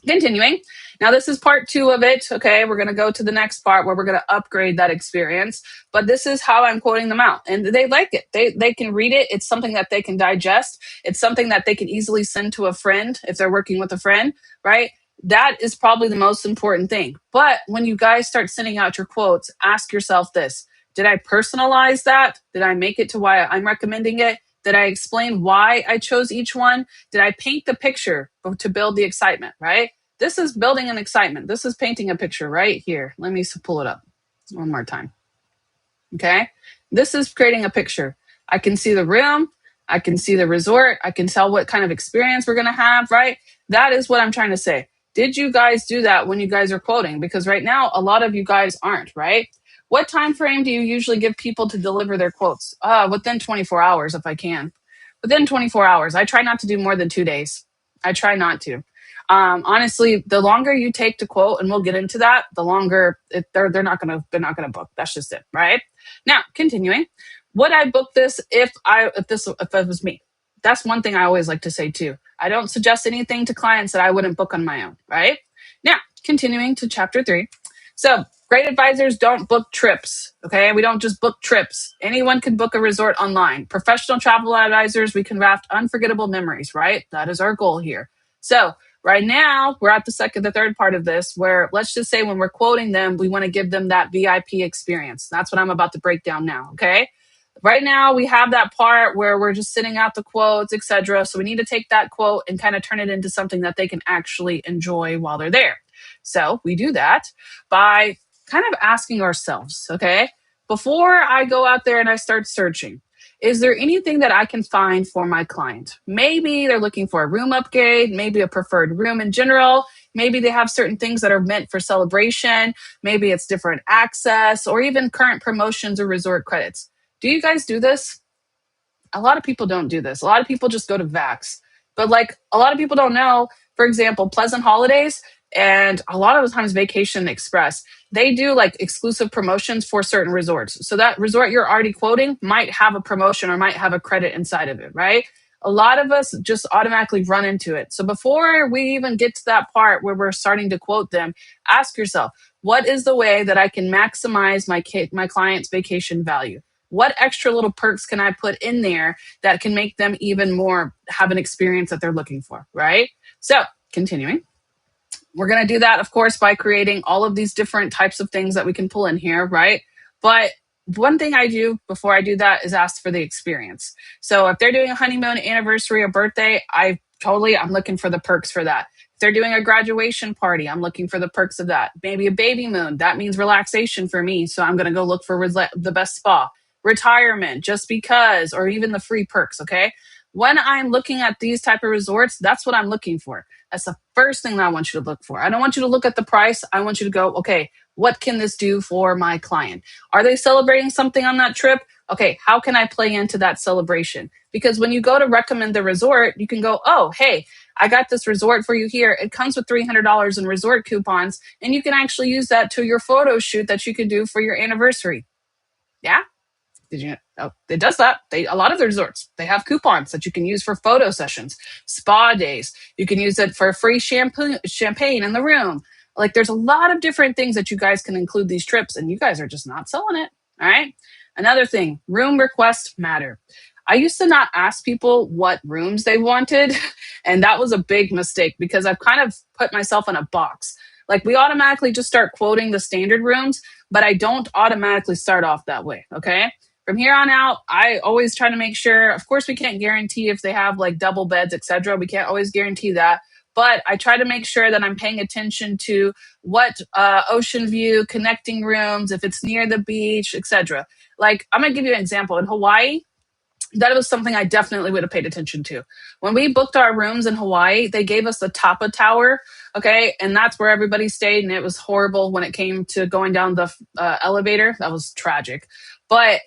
continuing. Now, this is part 2 of it. Okay, we're going to go to the next part where we're going to upgrade that experience. But this is how I'm quoting them out. And they like it. They can read it. It's something that they can digest. It's something that they can easily send to a friend if they're working with a friend, right? That is probably the most important thing. But when you guys start sending out your quotes, ask yourself this. Did I personalize that? Did I make it to why I'm recommending it? Did I explain why I chose each one? Did I paint the picture to build the excitement, right? This is building an excitement. This is painting a picture right here. Let me pull it up one more time. Okay. This is creating a picture. I can see the room. I can see the resort. I can tell what kind of experience we're going to have, right? That is what I'm trying to say. Did you guys do that when you guys are quoting? Because right now, a lot of you guys aren't, right? What time frame do you usually give people to deliver their quotes? Within 24 hours, if I can. Within 24 hours. I try not to do more than 2 days. I try not to. Honestly, the longer you take to quote, and we'll get into that, the longer they're not gonna book. That's just it, right? Now, continuing, would I book this if it was me? That's one thing I always like to say too. I don't suggest anything to clients that I wouldn't book on my own, right? Now, continuing to chapter 3. So, great advisors don't book trips, okay? We don't just book trips. Anyone can book a resort online. Professional travel advisors, we can craft unforgettable memories, right? That is our goal here. So, right now, we're at the third part of this where let's just say when we're quoting them, we want to give them that VIP experience. That's what I'm about to break down now, okay? Right now, we have that part where we're just sitting out the quotes, etc. So we need to take that quote and kind of turn it into something that they can actually enjoy while they're there. So we do that by kind of asking ourselves, okay, before I go out there and I start searching, is there anything that I can find for my client? Maybe they're looking for a room upgrade, maybe a preferred room in general. Maybe they have certain things that are meant for celebration. Maybe it's different access or even current promotions or resort credits. Do you guys do this? A lot of people don't do this. A lot of people just go to Vax. But like a lot of people don't know, for example, Pleasant Holidays and a lot of the times Vacation Express, they do like exclusive promotions for certain resorts. So that resort you're already quoting might have a promotion or might have a credit inside of it, right? A lot of us just automatically run into it. So before we even get to that part where we're starting to quote them, ask yourself, what is the way that I can maximize my client's vacation value? What extra little perks can I put in there that can make them even more have an experience that they're looking for, right? So, continuing. We're going to do that, of course, by creating all of these different types of things that we can pull in here, right? But one thing I do before I do that is ask for the experience. So if they're doing a honeymoon, anniversary, or birthday, I'm looking for the perks for that. If they're doing a graduation party, I'm looking for the perks of that. Maybe a baby moon, that means relaxation for me. So I'm going to go look for the best spa. Retirement, just because, or even the free perks, okay? When I'm looking at these type of resorts, that's what I'm looking for. That's the first thing that I want you to look for. I don't want you to look at the price. I want you to go, okay, what can this do for my client? Are they celebrating something on that trip? Okay, how can I play into that celebration? Because when you go to recommend the resort, you can go, oh, hey, I got this resort for you here. It comes with $300 in resort coupons, and you can actually use that to your photo shoot that you could do for your anniversary. Yeah? Did you know? Oh, it does that. A lot of the resorts, they have coupons that you can use for photo sessions, spa days. You can use it for free champagne in the room. Like there's a lot of different things that you guys can include these trips, and you guys are just not selling it. All right. Another thing, room requests matter. I used to not ask people what rooms they wanted, and that was a big mistake because I've kind of put myself in a box. Like we automatically just start quoting the standard rooms, but I don't automatically start off that way. Okay. From here on out, I always try to make sure, of course, we can't guarantee if they have like double beds, etc. We can't always guarantee that. But I try to make sure that I'm paying attention to what ocean view, connecting rooms, if it's near the beach, etc. Like I'm gonna give you an example. In Hawaii, that was something I definitely would have paid attention to. When we booked our rooms in Hawaii, they gave us the Tapa Tower, okay, and that's where everybody stayed, and it was horrible when it came to going down the elevator. That was tragic. But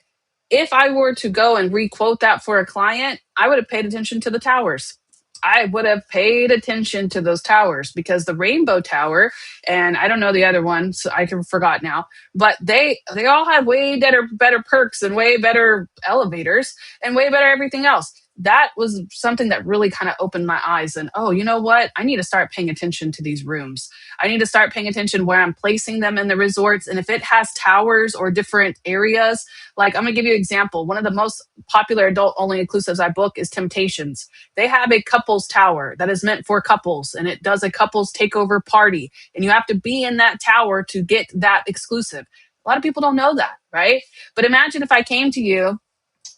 if I were to go and requote that for a client, I would have paid attention to the towers. I would have paid attention to those towers because the Rainbow Tower and I don't know the other one, so I can forgot now. But they all had way better perks and way better elevators and way better everything else. That was something that really kind of opened my eyes. And oh, you know what? I need to start paying attention to these rooms. I need to start paying attention where I'm placing them in the resorts. And if it has towers or different areas, like I'm gonna give you an example. One of the most popular adult only inclusives I book is Temptations. They have a couples tower that is meant for couples and it does a couples takeover party. And you have to be in that tower to get that exclusive. A lot of people don't know that, right? But imagine if I came to you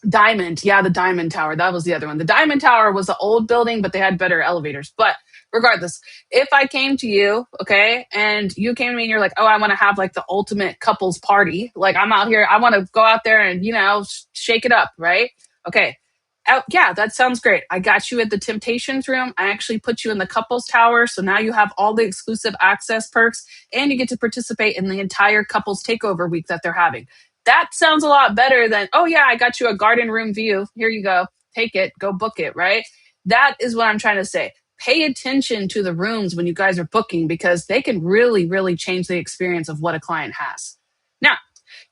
Diamond, yeah, the Diamond Tower. That was the other one. The Diamond Tower was the old building, but they had better elevators. But regardless, if I came to you, okay, and you came to me and you're like, oh, I want to have like the ultimate couples party. Like I'm out here, I want to go out there and, shake it up, right? Okay. Yeah, that sounds great. I got you at the Temptations room. I actually put you in the couples tower. So now you have all the exclusive access perks and you get to participate in the entire couples takeover week that they're having. That sounds a lot better than, oh, yeah, I got you a garden room view. Here you go. Take it. Go book it, right? That is what I'm trying to say. Pay attention to the rooms when you guys are booking because they can really, really change the experience of what a client has. Now,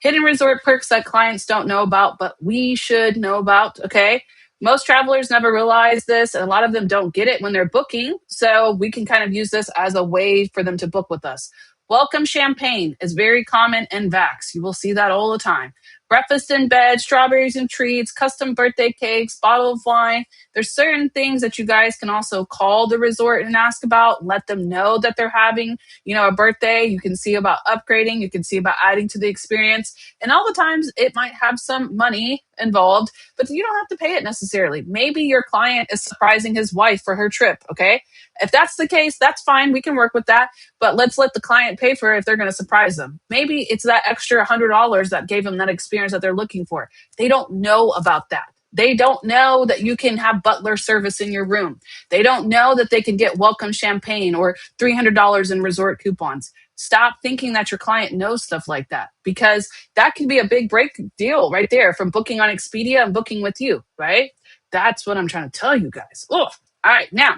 hidden resort perks that clients don't know about, but we should know about, okay? Most travelers never realize this, and a lot of them don't get it when they're booking. So we can kind of use this as a way for them to book with us. Welcome champagne is very common in Vax. You will see that all the time. Breakfast in bed, strawberries and treats, custom birthday cakes, bottle of wine. There's certain things that you guys can also call the resort and ask about. Let them know that they're having, a birthday. You can see about upgrading. You can see about adding to the experience. And all the times it might have some money involved, but you don't have to pay it necessarily. Maybe your client is surprising his wife for her trip, okay? If that's the case, that's fine. We can work with that. But let's let the client pay for it if they're going to surprise them. Maybe it's that extra $100 that gave them that experience that they're looking for. They don't know about that. They don't know that you can have butler service in your room. They don't know that they can get welcome champagne or $300 in resort coupons. Stop thinking that your client knows stuff like that, because that can be a big break deal right there from booking on Expedia and booking with you, right? That's what I'm trying to tell you guys. Oh, all right. Now,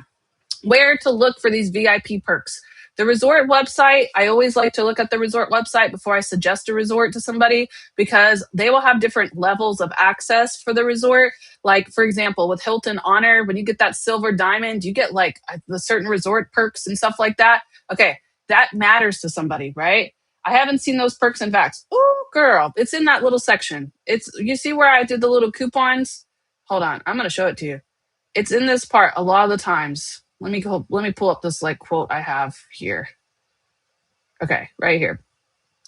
where to look for these VIP perks. The resort website, I always like to look at the resort website before I suggest a resort to somebody, because they will have different levels of access for the resort. Like, for example, with Hilton Honor, when you get that silver diamond, you get like the certain resort perks and stuff like that. Okay, that matters to somebody, right? I haven't seen those perks and facts. Oh, girl, it's in that little section. You see where I did the little coupons? Hold on, I'm going to show it to you. It's in this part a lot of the times. Let me pull up this like quote I have here. Okay, right here.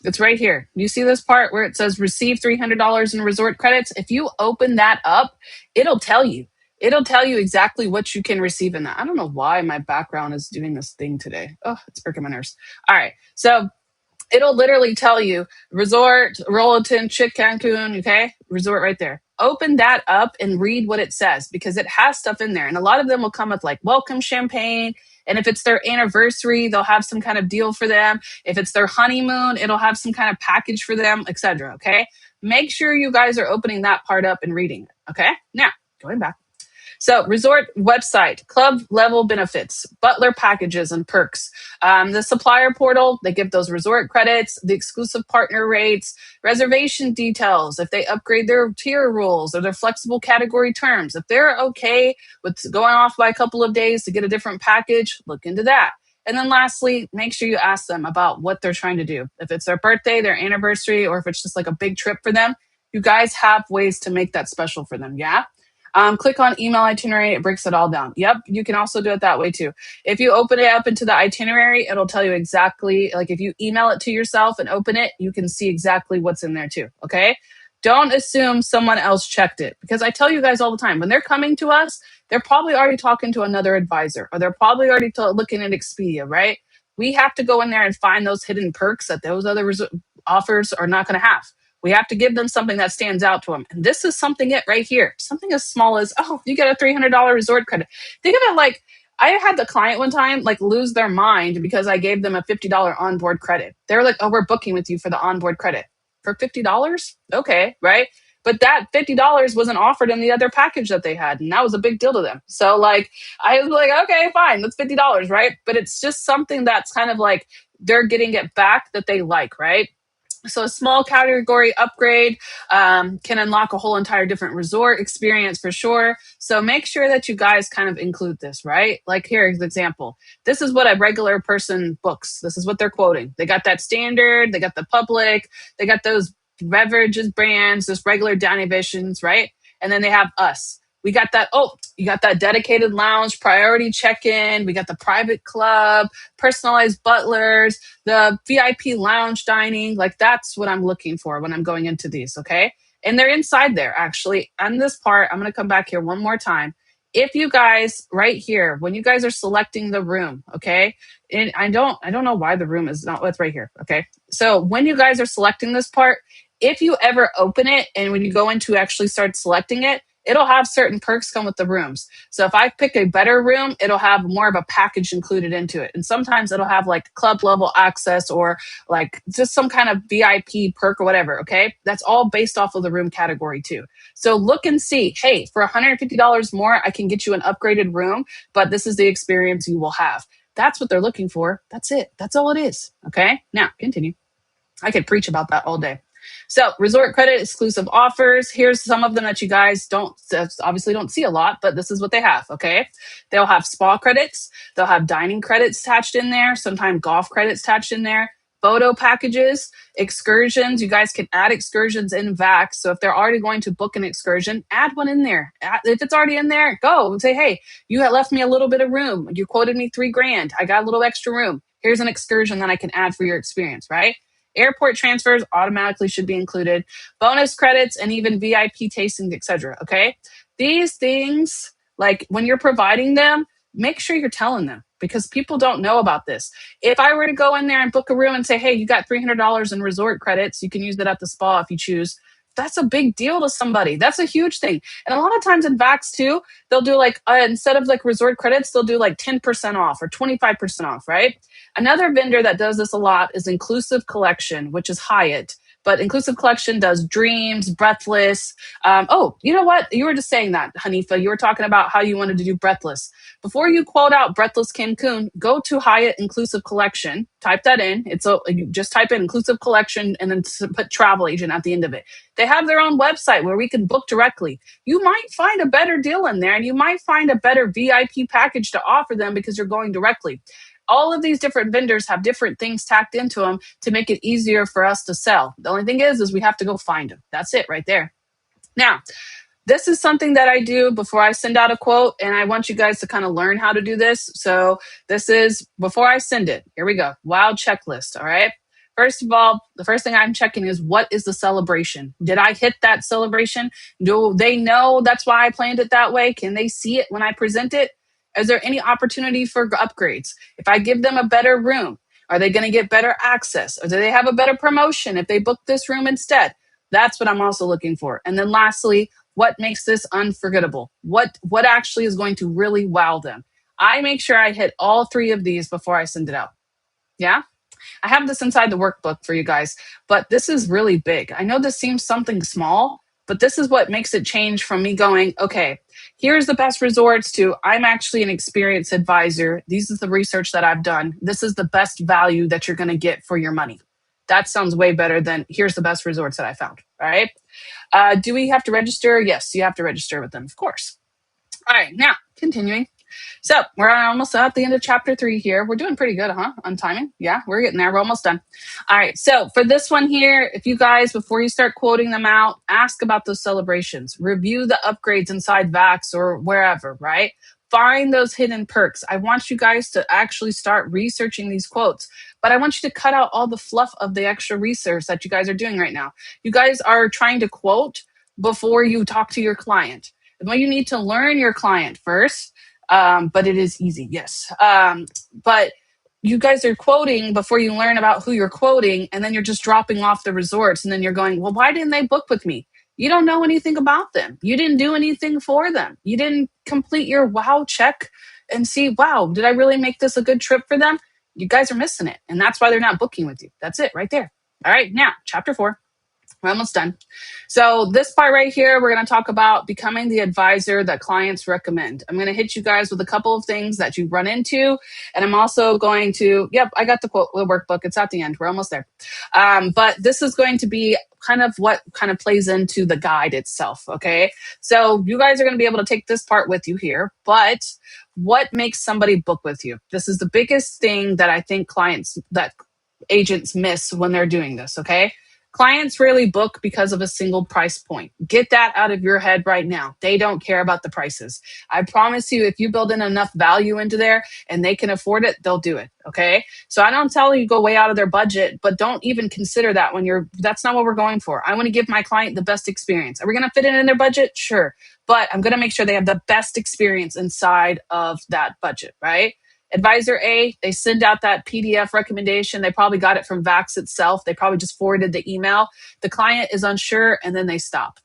It's right here. You see this part where it says receive $300 in resort credits? If you open that up, it'll tell you. It'll tell you exactly what you can receive in that. I don't know why my background is doing this thing today. Oh, it's breaking my nerves. All right. So it'll literally tell you resort, Rollaton, Chick Cancun, okay? Resort right there. Open that up and read what it says, because it has stuff in there. And a lot of them will come with like welcome champagne. And if it's their anniversary, they'll have some kind of deal for them. If it's their honeymoon, it'll have some kind of package for them, etc. Okay. Make sure you guys are opening that part up and reading it. Okay. Now, going back. So, resort website, club level benefits, butler packages and perks. The supplier portal, they give those resort credits, the exclusive partner rates, reservation details, if they upgrade their tier rules or their flexible category terms. If they're okay with going off by a couple of days to get a different package, look into that. And then lastly, make sure you ask them about what they're trying to do. If it's their birthday, their anniversary, or if it's just like a big trip for them, you guys have ways to make that special for them. Yeah. Click on email itinerary. It breaks it all down. Yep. You can also do it that way too. If you open it up into the itinerary, it'll tell you exactly, like if you email it to yourself and open it, you can see exactly what's in there too. Okay. Don't assume someone else checked it, because I tell you guys all the time, when they're coming to us, they're probably already talking to another advisor, or they're probably already looking at Expedia, right? We have to go in there and find those hidden perks that those other offers are not going to have. We have to give them something that stands out to them. And this is something it right here. Something as small as, oh, you get a $300 resort credit. Think of it like, I had the client one time like lose their mind because I gave them a $50 onboard credit. They were like, oh, we're booking with you for the onboard credit. For $50? Okay, right? But that $50 wasn't offered in the other package that they had. And that was a big deal to them. So like, I was like, okay, fine, that's $50, right? But it's just something that's kind of like, they're getting it back that they like, right? So a small category upgrade can unlock a whole entire different resort experience for sure. So make sure that you guys kind of include this, right? Like here's an example. This is what a regular person books. This is what they're quoting. They got that standard, they got the public, they got those beverages brands, those regular Downey Visions, right? And then they have us. We got that, oh, you got that dedicated lounge, priority check-in. We got the private club, personalized butlers, the VIP lounge dining. Like that's what I'm looking for when I'm going into these, okay? And they're inside there, actually. On this part, I'm going to come back here one more time. If you guys, right here, when you guys are selecting the room, okay? And I don't know why the room is not, it's right here, okay? So when you guys are selecting this part, if you ever open it and when you go into actually start selecting it, it'll have certain perks come with the rooms. So if I pick a better room, it'll have more of a package included into it. And sometimes it'll have like club level access or like just some kind of VIP perk or whatever. Okay. That's all based off of the room category too. So look and see, hey, for $150 more, I can get you an upgraded room, but this is the experience you will have. That's what they're looking for. That's it. That's all it is. Okay. Now continue. I could preach about that all day. So resort credit exclusive offers. Here's some of them that you guys obviously don't see a lot, but this is what they have. Okay. They'll have spa credits. They'll have dining credits attached in there. Sometimes golf credits attached in there. Photo packages, excursions. You guys can add excursions in VAX. So if they're already going to book an excursion, add one in there. If it's already in there, go and say, hey, you had left me a little bit of room. You quoted me $3,000. I got a little extra room. Here's an excursion that I can add for your experience, right? Airport transfers automatically should be included, bonus credits, and even VIP tastings, etc. Okay, these things, like when you're providing them, make sure you're telling them because people don't know about this. If I were to go in there and book a room and say, hey, you got $300 in resort credits, you can use that at the spa if you choose. that's a big deal to somebody. That's a huge thing. And a lot of times in Vax too, they'll do like, instead of like resort credits, they'll do like 10% off or 25% off, right? Another vendor that does this a lot is Inclusive Collection, which is Hyatt. But Inclusive Collection does Dreams, Breathless. Oh, you know what? You were just saying that, Hanifa. You were talking about how you wanted to do Breathless. Before you quote out Breathless Cancun, go to Hyatt Inclusive Collection. Type that in. You just type in Inclusive Collection and then put travel agent at the end of it. They have their own website where we can book directly. You might find a better deal in there, and you might find a better VIP package to offer them because you're going directly. All of these different vendors have different things tacked into them to make it easier for us to sell. The only thing is we have to go find them. That's it right there. Now, this is something that I do before I send out a quote, and I want you guys to kind of learn how to do this. So this is before I send it. Here we go. Wild checklist. All right. First of all, the first thing I'm checking is, what is the celebration? Did I hit that celebration? Do they know that's why I planned it that way? Can they see it when I present it? Is there any opportunity for upgrades? If I give them a better room, are they going to get better access? Or do they have a better promotion if they book this room instead? That's what I'm also looking for. And then lastly, what makes this unforgettable? What actually is going to really wow them? I make sure I hit all three of these before I send it out. Yeah? I have this inside the workbook for you guys, but this is really big. I know this seems something small, but this is what makes it change from me going, okay, here's the best resorts, to I'm actually an experienced advisor. This is the research that I've done. This is the best value that you're going to get for your money. That sounds way better than here's the best resorts that I found. All right. Do we have to register? Yes, you have to register with them, of course. All right, now continuing. So we're almost at the end of chapter 3 here. We're doing pretty good, huh? On timing. Yeah, we're getting there. We're almost done. All right. So for this one here, if you guys, before you start quoting them out, ask about those celebrations. Review the upgrades inside Vax or wherever, right? Find those hidden perks. I want you guys to actually start researching these quotes, but I want you to cut out all the fluff of the extra research that you guys are doing right now. You guys are trying to quote before you talk to your client. Well, you need to learn your client first. But it is easy, yes. But you guys are quoting before you learn about who you're quoting, and then you're just dropping off the resorts, and then you're going, well, why didn't they book with me? You don't know anything about them. You didn't do anything for them. You didn't complete your wow check and see, wow, did I really make this a good trip for them? You guys are missing it, and that's why they're not booking with you. That's it right there. All right, now, chapter 4. We're almost done. So this part right here, we're going to talk about becoming the advisor that clients recommend. I'm going to hit you guys with a couple of things that you run into. And I'm also going to, I got the quote, the workbook. It's at the end. We're almost there. But this is going to be kind of what kind of plays into the guide itself. Okay. So you guys are going to be able to take this part with you here, but what makes somebody book with you? This is the biggest thing that I think agents miss when they're doing this. Okay. Clients rarely book because of a single price point. Get that out of your head right now. They don't care about the prices. I promise you, if you build in enough value into there and they can afford it, they'll do it. Okay. So I don't tell you go way out of their budget, but don't even consider that that's not what we're going for. I want to give my client the best experience. Are we going to fit it in their budget? Sure. But I'm going to make sure they have the best experience inside of that budget, right? Advisor A, they send out that PDF recommendation. They probably got it from Vax itself. They probably just forwarded the email. The client is unsure, and then they stop.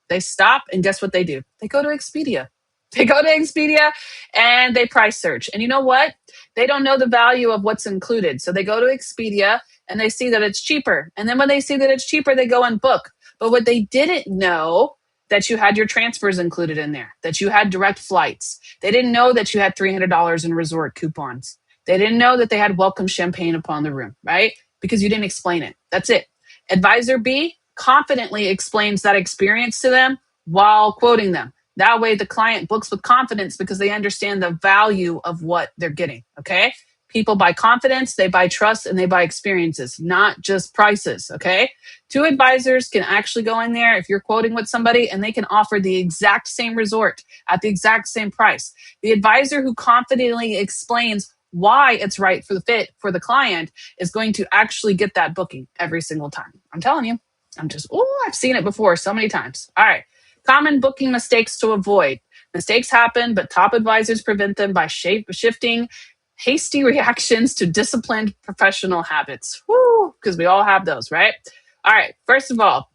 They stop, and guess what they do? They go to Expedia. They go to Expedia, and they price search. And you know what? They don't know the value of what's included. So they go to Expedia, and they see that it's cheaper. And then when they see that it's cheaper, they go and book. But what they didn't know, that you had your transfers included in there, that you had direct flights. They didn't know that you had $300 in resort coupons. They didn't know that they had welcome champagne upon the room, right? Because you didn't explain it. That's it. Advisor B confidently explains that experience to them while quoting them. That way the client books with confidence because they understand the value of what they're getting, okay? People buy confidence, they buy trust, and they buy experiences, not just prices, okay? 2 advisors can actually go in there if you're quoting with somebody and they can offer the exact same resort at the exact same price. The advisor who confidently explains why it's right for the fit for the client is going to actually get that booking every single time. I'm telling you, I've seen it before so many times. All right. Common booking mistakes to avoid. Mistakes happen, but top advisors prevent them by shifting hasty reactions to disciplined professional habits. Woo, because we all have those, right? All right. First of all,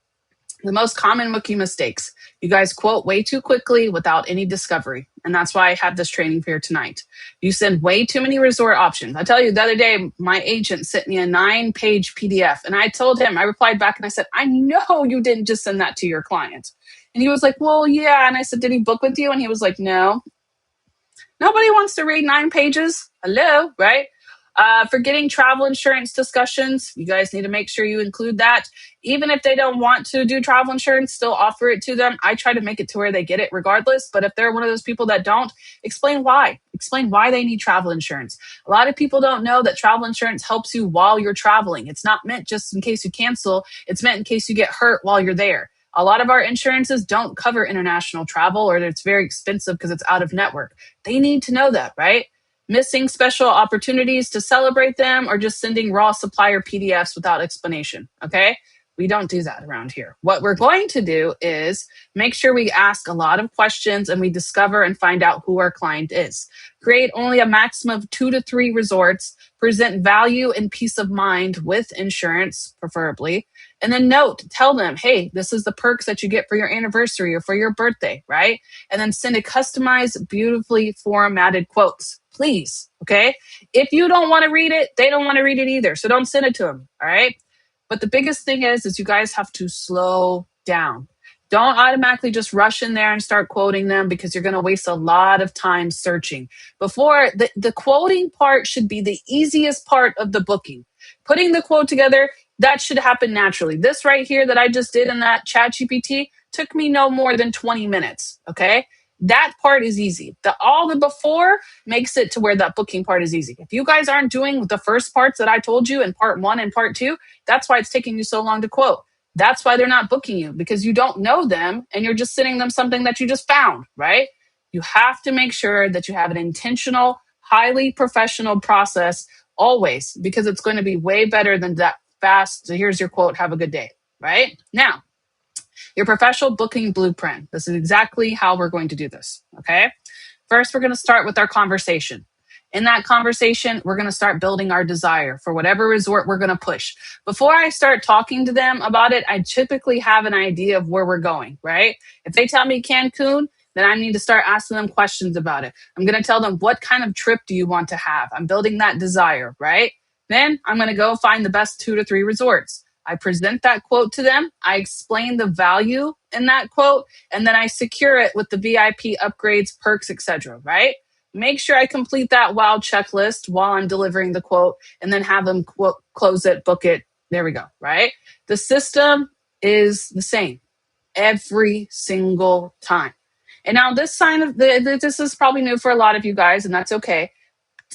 The most common rookie mistakes. You guys quote way too quickly without any discovery. And that's why I have this training for you tonight. You send way too many resort options. I tell you, the other day, my agent sent me a 9-page PDF. And I told him, I replied back and I said, I know you didn't just send that to your client. And he was like, well, yeah. And I said, did he book with you? And he was like, no. Nobody wants to read 9 pages. Hello, right? Forgetting travel insurance discussions. You guys need to make sure you include that. Even if they don't want to do travel insurance, still offer it to them. I try to make it to where they get it regardless. But if they're one of those people that don't, explain why. Explain why they need travel insurance. A lot of people don't know that travel insurance helps you while you're traveling. It's not meant just in case you cancel. It's meant in case you get hurt while you're there. A lot of our insurances don't cover international travel, or it's very expensive because it's out of network. They need to know that, right? Missing special opportunities to celebrate them, or just sending raw supplier PDFs without explanation. Okay. We don't do that around here. What we're going to do is make sure we ask a lot of questions and we discover and find out who our client is. Create only a maximum of 2 to 3 resorts, present value and peace of mind with insurance, preferably. And then tell them, hey, this is the perks that you get for your anniversary or for your birthday, right? And then send a customized, beautifully formatted quotes, please. Okay. If you don't want to read it, they don't want to read it either. So don't send it to them. All right. But the biggest thing is you guys have to slow down. Don't automatically just rush in there and start quoting them, because you're going to waste a lot of time searching. Before the quoting part should be the easiest part of the booking. Putting the quote together, that should happen naturally. This right here that I just did in that chat GPT took me no more than 20 minutes. Okay. That part is easy. All the before makes it to where that booking part is easy. If you guys aren't doing the first parts that I told you in part 1 and part 2, that's why it's taking you so long to quote. That's why they're not booking you, because you don't know them and you're just sending them something that you just found, right? You have to make sure that you have an intentional, highly professional process always, because it's going to be way better than that fast. So here's your quote. Have a good day, right? Now, your professional booking blueprint. This is exactly how we're going to do this, okay? First, we're going to start with our conversation. In that conversation, we're going to start building our desire for whatever resort we're going to push. Before I start talking to them about it, I typically have an idea of where we're going, right? If they tell me Cancun, then I need to start asking them questions about it. I'm going to tell them, what kind of trip do you want to have? I'm building that desire, right? Then I'm going to go find the best 2 to 3 resorts. I present that quote to them. I explain the value in that quote, and then I secure it with the VIP upgrades, perks, etc. Right? Make sure I complete that wow checklist while I'm delivering the quote, and then have them close it, book it. There we go. Right? The system is the same every single time. And now this this is probably new for a lot of you guys, and that's okay.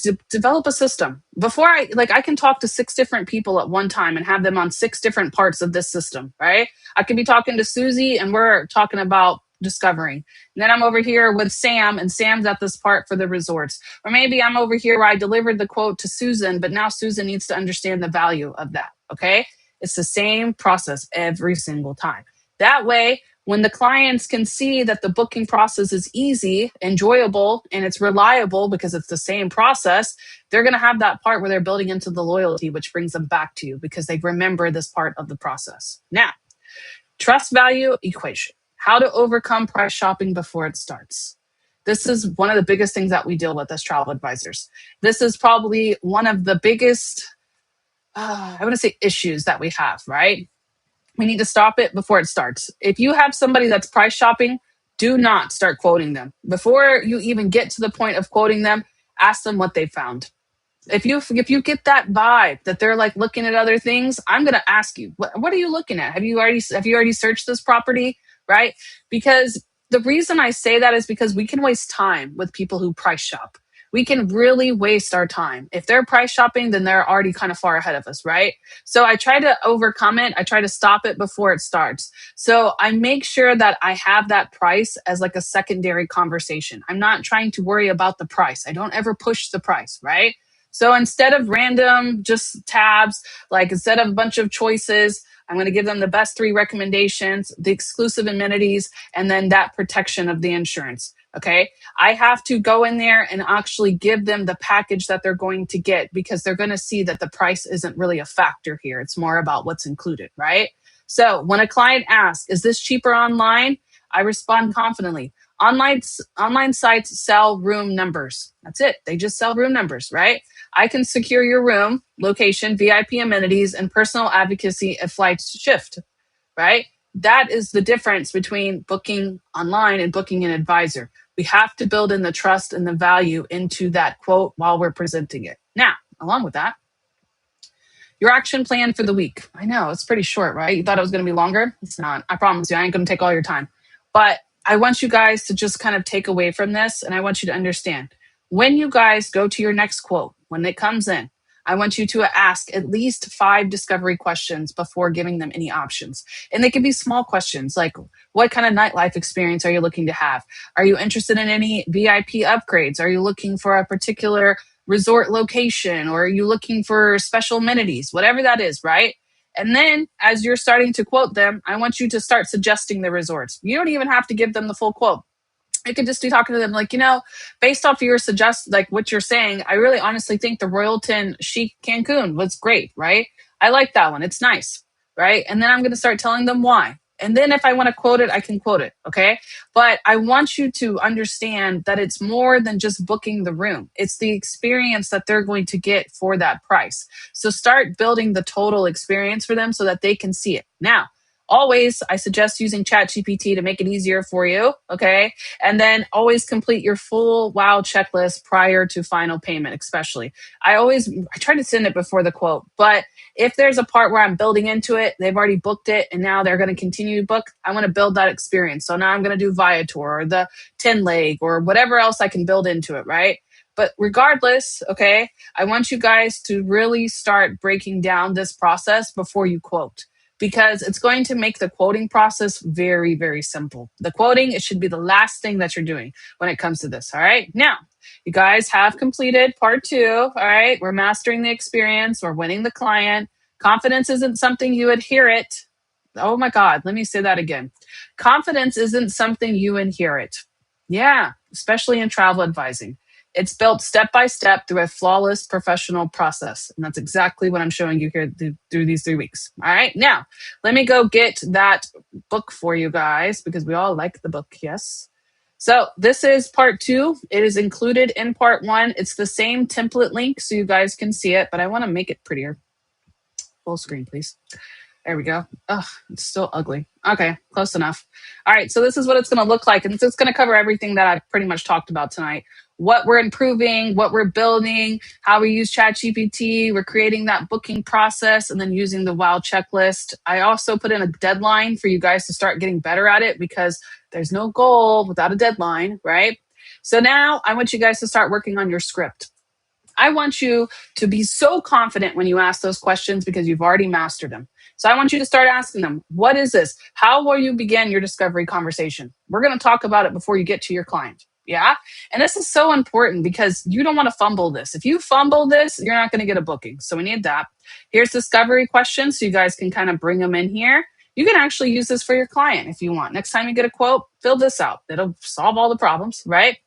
To develop a system. Before I can talk to 6 different people at one time and have them on 6 different parts of this system, right? I could be talking to Susie and we're talking about discovering. And then I'm over here with Sam, and Sam's at this part for the resorts. Or maybe I'm over here where I delivered the quote to Susan, but now Susan needs to understand the value of that. Okay. It's the same process every single time. That way, when the clients can see that the booking process is easy, enjoyable, and it's reliable because it's the same process, they're going to have that part where they're building into the loyalty, which brings them back to you because they remember this part of the process. Now, trust value equation. How to overcome price shopping before it starts. This is one of the biggest things that we deal with as travel advisors. This is probably one of the biggest, I want to say, issues that we have, right? We need to stop it before it starts. If you have somebody that's price shopping, do not start quoting them. Before you even get to the point of quoting them, ask them what they found. If you get that vibe that they're like looking at other things, I'm going to ask you, what are you looking at? Have you already searched this property, right? Because the reason I say that is because we can waste time with people who price shop. We can really waste our time. If they're price shopping, then they're already kind of far ahead of us, right? So I try to overcome it. I try to stop it before it starts. So I make sure that I have that price as like a secondary conversation. I'm not trying to worry about the price. I don't ever push the price, right? So instead of random just tabs, like instead of a bunch of choices, I'm going to give them the best 3 recommendations, the exclusive amenities, and then that protection of the insurance. Okay. I have to go in there and actually give them the package that they're going to get, because they're going to see that the price isn't really a factor here. It's more about what's included, right? So when a client asks, is this cheaper online? I respond confidently. Online sites sell room numbers. That's it. They just sell room numbers, right? I can secure your room, location, VIP amenities, and personal advocacy if flights shift, right? That is the difference between booking online and booking an advisor. We have to build in the trust and the value into that quote while we're presenting it. Now, along with that, your action plan for the week. I know it's pretty short, right? You thought it was going to be longer. It's not. I promise you, I ain't going to take all your time. But I want you guys to just kind of take away from this, and I want you to understand when you guys go to your next quote, when it comes in, I want you to ask at least 5 discovery questions before giving them any options. And they can be small questions like, what kind of nightlife experience are you looking to have? Are you interested in any VIP upgrades? Are you looking for a particular resort location, or are you looking for special amenities, whatever that is, right? And then as you're starting to quote them, I want you to start suggesting the resorts. You don't even have to give them the full quote. I could just be talking to them like, based off your like what you're saying, I really honestly think the Royalton Chic Cancun was great, right? I like that one. It's nice, right? And then I'm going to start telling them why. And then if I want to quote it, I can quote it, okay? But I want you to understand that it's more than just booking the room. It's the experience that they're going to get for that price. So start building the total experience for them so that they can see it. Now, always, I suggest using ChatGPT to make it easier for you, okay? And then always complete your full wow checklist prior to final payment, especially. I try to send it before the quote, but if there's a part where I'm building into it, they've already booked it and now they're going to continue to book, I want to build that experience. So now I'm going to do Viator or the 10 leg or whatever else I can build into it, right? But regardless, okay, I want you guys to really start breaking down this process before you quote, because it's going to make the quoting process very, very simple. The quoting, it should be the last thing that you're doing when it comes to this. All right. Now, you guys have completed part 2. All right. We're mastering the experience. We're winning the client. Confidence isn't something you inherit. Oh my God. Let me say that again. Confidence isn't something you inherit. Yeah. Especially in travel advising. It's built step by step through a flawless professional process. And that's exactly what I'm showing you here through these 3 weeks. All right. Now, let me go get that book for you guys because we all like the book. Yes. So this is part 2. It is included in part 1. It's the same template link so you guys can see it, but I want to make it prettier. Full screen, please. There we go. Ugh, it's still ugly. Okay, close enough. All right, so this is what it's going to look like. And it's going to cover everything that I've pretty much talked about tonight. What we're improving, what we're building, how we use ChatGPT. We're creating that booking process and then using the WOW checklist. I also put in a deadline for you guys to start getting better at it because there's no goal without a deadline, right? So now I want you guys to start working on your script. I want you to be so confident when you ask those questions because you've already mastered them. So I want you to start asking them, what is this? How will you begin your discovery conversation? We're going to talk about it before you get to your client. Yeah. And this is so important because you don't want to fumble this. If you fumble this, you're not going to get a booking. So we need that. Here's discovery questions. So you guys can kind of bring them in here. You can actually use this for your client if you want. Next time you get a quote, fill this out. It'll solve all the problems, right?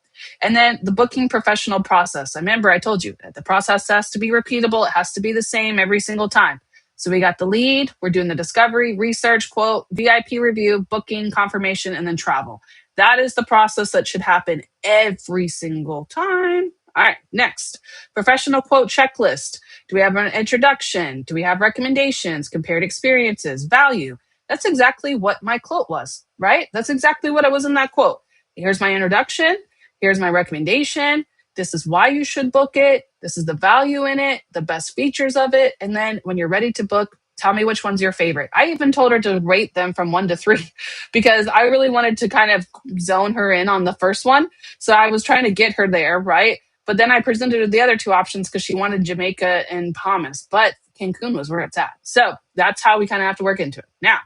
And then the booking professional process. Remember, I told you the process has to be repeatable. It has to be the same every single time. So we got the lead, we're doing the discovery, research, quote, VIP review, booking, confirmation, and then travel. That is the process that should happen every single time. All right, next, professional quote checklist. Do we have an introduction? Do we have recommendations, compared experiences, value? That's exactly what my quote was, right? That's exactly what I was in that quote. Here's my introduction. Here's my recommendation. This is why you should book it. This is the value in it, the best features of it. And then when you're ready to book, tell me which one's your favorite. I even told her to rate them from 1 to 3 because I really wanted to kind of zone her in on the first one. So I was trying to get her there, right? But then I presented her the other 2 options because she wanted Jamaica and Bahamas, but Cancun was where it's at. So that's how we kind of have to work into it. Now,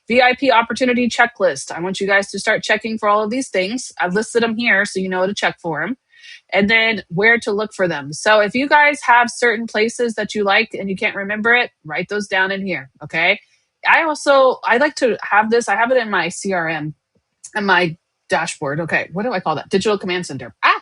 VIP opportunity checklist. I want you guys to start checking for all of these things. I've listed them here so you know to check for them. And then where to look for them. So if you guys have certain places that you like and you can't remember it, write those down in here, okay? I like to have this. I have it in my CRM and my dashboard. Okay, what do I call that? Digital Command Center. I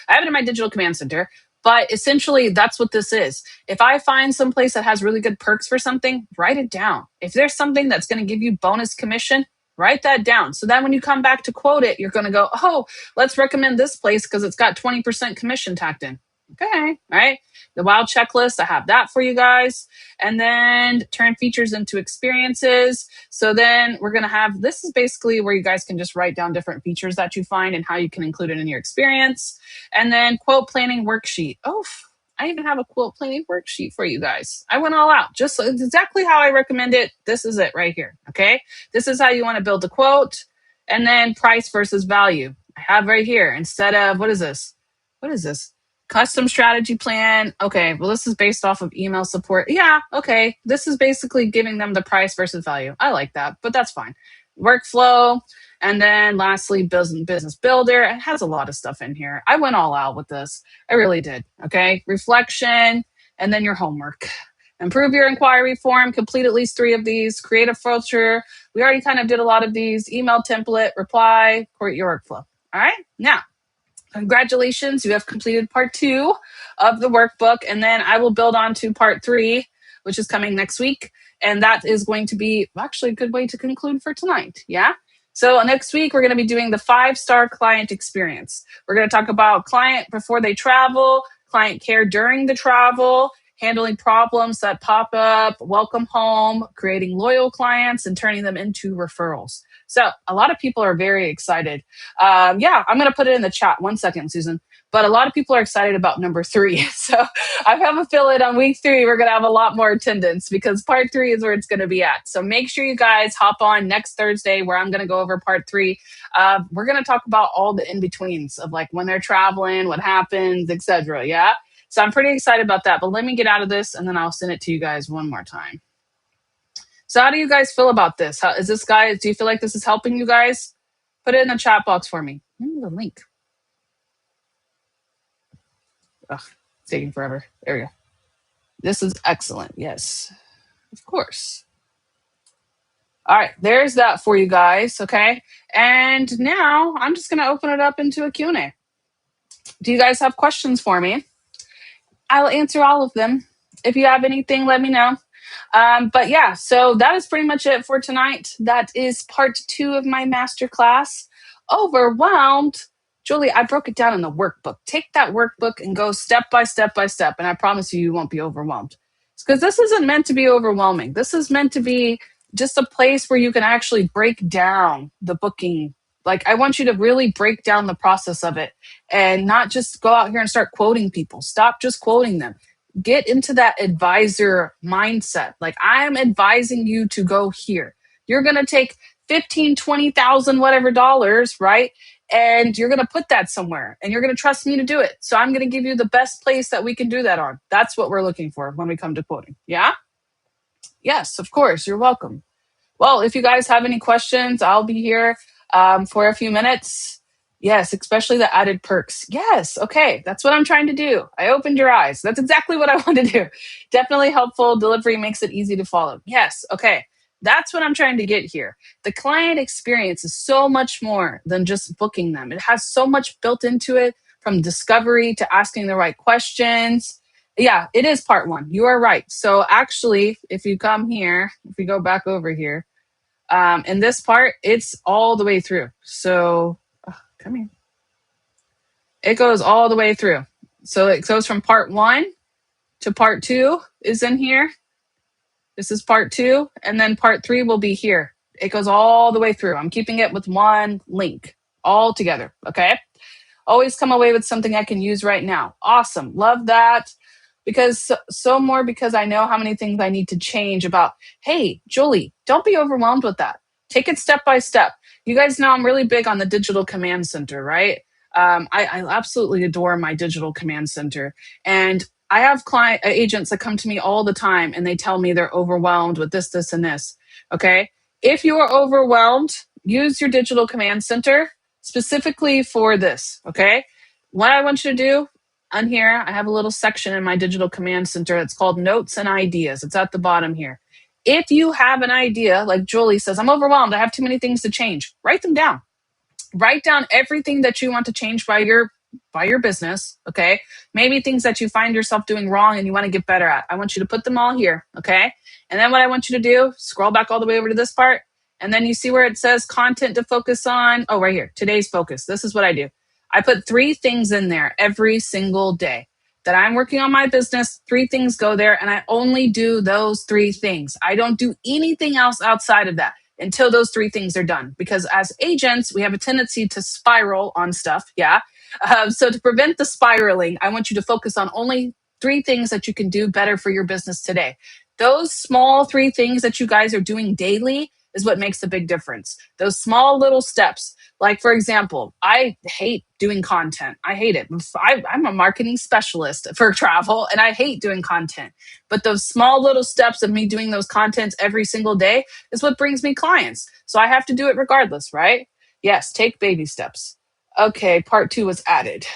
have it in my Digital Command Center. But essentially, that's what this is. If I find some place that has really good perks for something, write it down. If there's something that's going to give you bonus commission, write that down. So then when you come back to quote it, you're going to go, oh, let's recommend this place because it's got 20% commission tacked in. Okay, right? The wild checklist, I have that for you guys. And then turn features into experiences. So then we're going to have, this is basically where you guys can just write down different features that you find and how you can include it in your experience. And then quote planning worksheet. Oh, I even have a quote planning worksheet for you guys. I went all out, just exactly how I recommend it. This is it right here. Okay. This is how you want to build a quote. And then price versus value. I have right here instead of, what is this? What is this? Custom strategy plan. Okay. Well, this is based off of email support. Yeah. Okay. This is basically giving them the price versus value. I like that, but that's fine. Workflow. And then lastly, business builder. It has a lot of stuff in here. I went all out with this. I really did. Okay. Reflection and then your homework. Improve your inquiry form, complete at least 3 of these, create a filter. We already kind of did a lot of these. Email template, reply, create your workflow. All right. Now, congratulations, you have completed part 2 of the workbook. And then I will build on to part 3, which is coming next week. And that is going to be actually a good way to conclude for tonight. Yeah. So next week, we're going to be doing the 5-star client experience. We're going to talk about client before they travel, client care during the travel, handling problems that pop up, welcome home, creating loyal clients, and turning them into referrals. So a lot of people are very excited. Yeah, I'm going to put it in the chat. 1 second, Susan. But a lot of people are excited about number 3. So I have a feeling on week 3, we're going to have a lot more attendance because part 3 is where it's going to be at. So make sure you guys hop on next Thursday where I'm going to go over part 3. We're going to talk about all the in-betweens of like when they're traveling, what happens, etc. Yeah. So I'm pretty excited about that. But let me get out of this and then I'll send it to you guys one more time. So how do you guys feel about this? How is this, guys? Do you feel like this is helping you guys? Put it in the chat box for me. The link. Ugh, it's taking forever. There we go. This is excellent. Yes, of course. All right, there's that for you guys. Okay. And now I'm just going to open it up into a Q&A. Do you guys have questions for me? I'll answer all of them. If you have anything, let me know. But yeah, so that is pretty much it for tonight. That is part 2 of my masterclass. Overwhelmed. Julie, I broke it down in the workbook. Take that workbook and go step by step by step. And I promise you, you won't be overwhelmed. Because this isn't meant to be overwhelming. This is meant to be just a place where you can actually break down the booking. Like, I want you to really break down the process of it and not just go out here and start quoting people. Stop just quoting them. Get into that advisor mindset. Like, I am advising you to go here. You're going to take 15, 20,000, whatever dollars, right? And you're going to put that somewhere and you're going to trust me to do it. So I'm going to give you the best place that we can do that on. That's what we're looking for when we come to quoting. Yeah? Yes, of course. You're welcome. Well, if you guys have any questions, I'll be here for a few minutes. Yes, especially the added perks. Yes, okay, that's what I'm trying to do. I opened your eyes. That's exactly what I want to do. Definitely helpful. Delivery makes it easy to follow. Yes, okay. That's what I'm trying to get here. The client experience is so much more than just booking them. It has so much built into it, from discovery to asking the right questions. Yeah, it is part 1. You are right. So actually, if you come here, if we go back over here, in this part, it's all the way through. So come here. It goes all the way through. So it goes from part 1 to part 2 is in here. This is part 2. And then part 3 will be here. It goes all the way through. I'm keeping it with one link all together. Okay. Always come away with something I can use right now. Awesome. Love that. Because because I know how many things I need to change about, hey, Julie, don't be overwhelmed with that. Take it step by step. You guys know I'm really big on the digital command center, right? I absolutely adore my digital command center. And I have client agents that come to me all the time and they tell me they're overwhelmed with this, this, and this. Okay. If you are overwhelmed, use your digital command center specifically for this. Okay. What I want you to do, on here, I have a little section in my digital command center that's called notes and ideas. It's at the bottom here. If you have an idea, like Julie says, I'm overwhelmed, I have too many things to change, write them down. Write down everything that you want to change by your by your business, okay? Maybe things that you find yourself doing wrong and you want to get better at. I want you to put them all here, okay? And then what I want you to do, scroll back all the way over to this part, and then you see where it says content to focus on. Oh, right here, today's focus. This is what I do. I put 3 things in there every single day that I'm working on my business. 3 things go there, and I only do those 3 things. I don't do anything else outside of that until those 3 things are done. Because as agents, we have a tendency to spiral on stuff. Yeah. So to prevent the spiraling, I want you to focus on only 3 things that you can do better for your business today. Those small 3 things that you guys are doing daily is what makes the big difference. Those small little steps. Like, for example, I hate doing content. I hate it. I'm a marketing specialist for travel and I hate doing content. But those small little steps of me doing those contents every single day is what brings me clients. So I have to do it regardless, right? Yes, take baby steps. Okay, part 2 was added.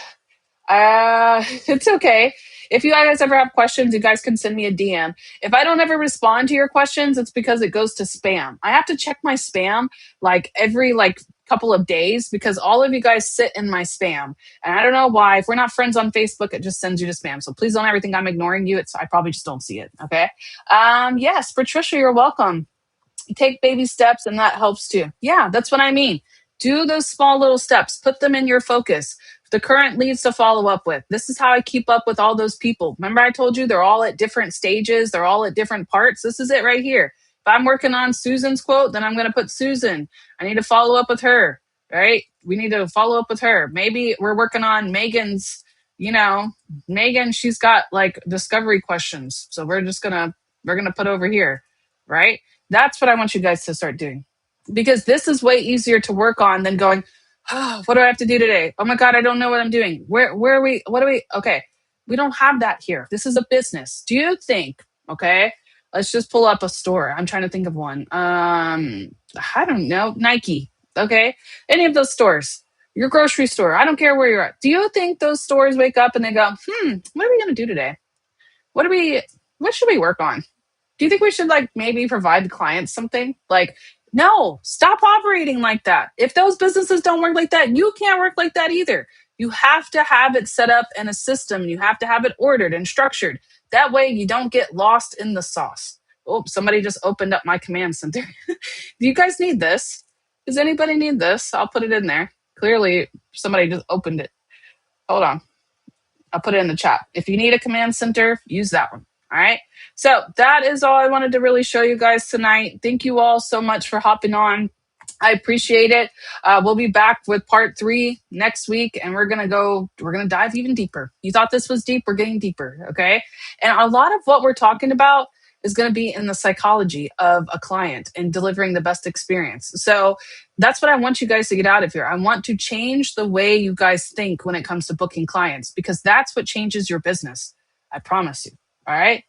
It's okay. If you guys ever have questions, you guys can send me a DM. If I don't ever respond to your questions, it's because it goes to spam. I have to check my spam like every couple of days because all of you guys sit in my spam. And I don't know why. If we're not friends on Facebook, it just sends you to spam. So please don't ever think I'm ignoring you. I probably just don't see it. Okay. Yes, Patricia, you're welcome. Take baby steps and that helps too. Yeah, that's what I mean. Do those small little steps, put them in your focus. The current leads to follow up with. This is how I keep up with all those people. Remember I told you they're all at different stages, they're all at different parts. This is it right here. If I'm working on Susan's quote, then I'm going to put Susan. I need to follow up with her, right? We need to follow up with her. Maybe we're working on Megan's, Megan, she's got like discovery questions. So we're going to put over here, right? That's what I want you guys to start doing because this is way easier to work on than going, oh, what do I have to do today? Oh my God, I don't know what I'm doing. Where are we? What are we? Okay. We don't have that here. This is a business. Do you think, okay, let's just pull up a store. I'm trying to think of one. I don't know. Nike. Okay. Any of those stores, your grocery store. I don't care where you're at. Do you think those stores wake up and they go, what are we going to do today? What should we work on? Do you think we should maybe provide clients something? No, stop operating like that. If those businesses don't work like that, you can't work like that either. You have to have it set up in a system. You have to have it ordered and structured. That way you don't get lost in the sauce. Oh, somebody just opened up my command center. Do you guys need this? Does anybody need this? I'll put it in there. Clearly, somebody just opened it. Hold on. I'll put it in the chat. If you need a command center, use that one. All right. So that is all I wanted to really show you guys tonight. Thank you all so much for hopping on. I appreciate it. We'll be back with part 3 next week, and we're going to dive even deeper. You thought this was deep? We're getting deeper. Okay. And a lot of what we're talking about is going to be in the psychology of a client and delivering the best experience. So that's what I want you guys to get out of here. I want to change the way you guys think when it comes to booking clients, because that's what changes your business. I promise you. All right.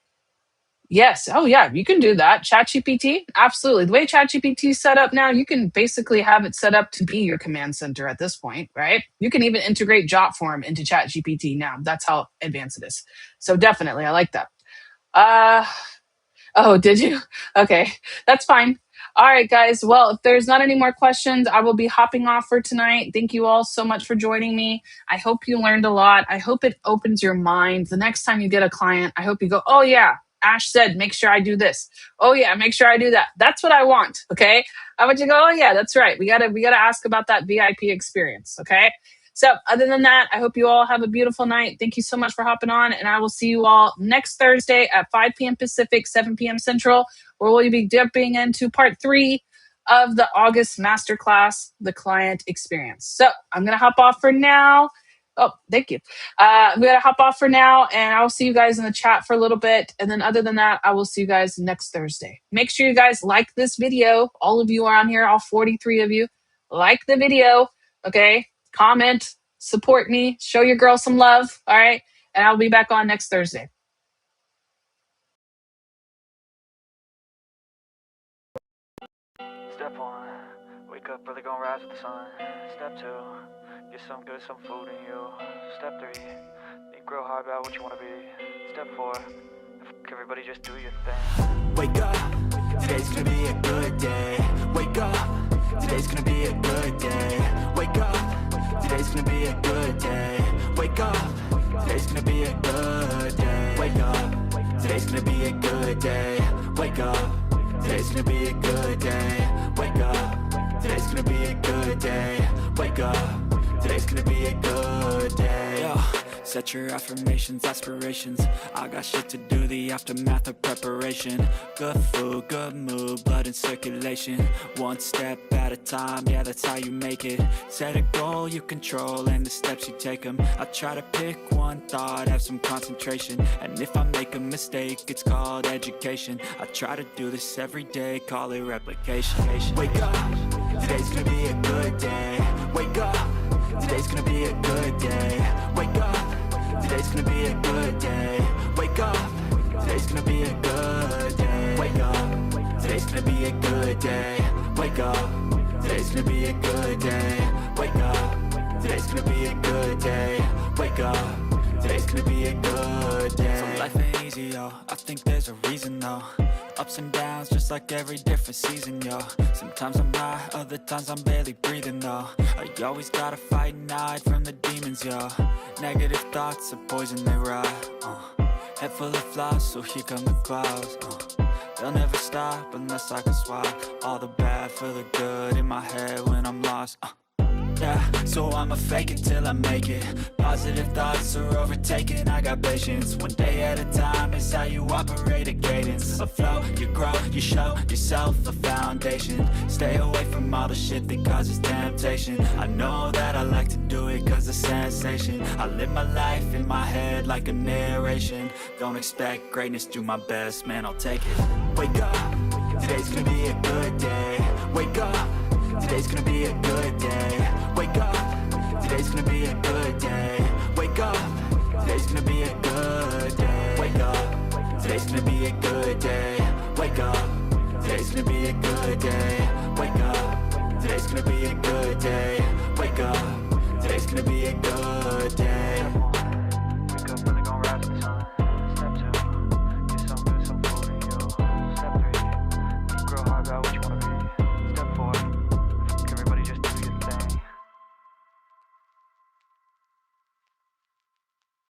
Yes. Oh, yeah. You can do that. ChatGPT. Absolutely. The way ChatGPT is set up now, you can basically have it set up to be your command center at this point, right? You can even integrate Jotform into ChatGPT now. That's how advanced it is. So definitely, I like that. Oh, did you? Okay, that's fine. All right, guys. Well, if there's not any more questions, I will be hopping off for tonight. Thank you all so much for joining me. I hope you learned a lot. I hope it opens your mind. The next time you get a client, I hope you go, oh, yeah, Ash said, make sure I do this. Oh, yeah, make sure I do that. That's what I want, okay? I want you to go, oh, yeah, that's right. We gotta ask about that VIP experience, okay? So other than that, I hope you all have a beautiful night. Thank you so much for hopping on, and I will see you all next Thursday at 5 p.m. Pacific, 7 p.m. Central, where we'll be dipping into part 3 of the August Masterclass, the client experience. So I'm going to hop off for now. Oh, thank you. I'm going to hop off for now, and I'll see you guys in the chat for a little bit. And then other than that, I will see you guys next Thursday. Make sure you guys like this video. All of you are on here, all 43 of you. Like the video, okay? Comment, support me, show your girl some love, all right? And I'll be back on next Thursday. Step 1, wake up early, gonna rise with the sun. Step 2, get some food in you. Step 3, think real hard about what you wanna be. Step 4, everybody just do your thing. Wake up, today's gonna be a good day. Wake up, today's gonna be a good day. Wake up, Today's gonna be a good day. Wake up. Today's gonna be a good day. Wake up. Today's gonna be a good day. Wake up. Today's gonna be a good day. Wake up. Today's gonna be a good day. Wake up. Today's gonna be a good day. Yo. Set your affirmations, aspirations. I got shit to do, the aftermath of preparation. Good food, good mood, blood in circulation. One step at a time, yeah, that's how you make it. Set a goal you control and the steps you take them. I try to pick one thought, have some concentration. And if I make a mistake, it's called education. I try to do this every day, call it replication. Wake up, today's gonna be a good day. Wake up, today's gonna be a good day. Wake up. Today's gonna be a good day. Wake up. Today's gonna be a good day. Wake up. Today's gonna be a good day. Wake up. Today's gonna be a good day. Wake up. Today's gonna be a good day. Wake up. Today's gonna be a good day. So life ain't easy, yo. I think there's a reason, though. Ups and downs, just like every different season, yo. Sometimes I'm high, other times I'm barely breathing, though. I always gotta fight and hide from the demons, yo. Negative thoughts are poison, they rot. Head full of flies, so here come the clouds. They'll never stop unless I can swap all the bad for the good in my head when I'm lost. Yeah, so I'ma fake it till I make it. Positive thoughts are overtaken, I got patience. One day at a time is how you operate a cadence. A flow, you grow, you show yourself a foundation. Stay away from all the shit that causes temptation. I know that I like to do it cause it's sensation. I live my life in my head like a narration. Don't expect greatness, do my best, man, I'll take it. Wake up, today's gonna be a good day. Wake up. Today's gonna be a good day. Wake up. Today's gonna be a good day. Wake up. Today's gonna be a good day. Wake up. Today's gonna be a good day. Wake up. Today's gonna be a good day. Wake up. Today's gonna be a good day. Wake up. Today's gonna be a good day.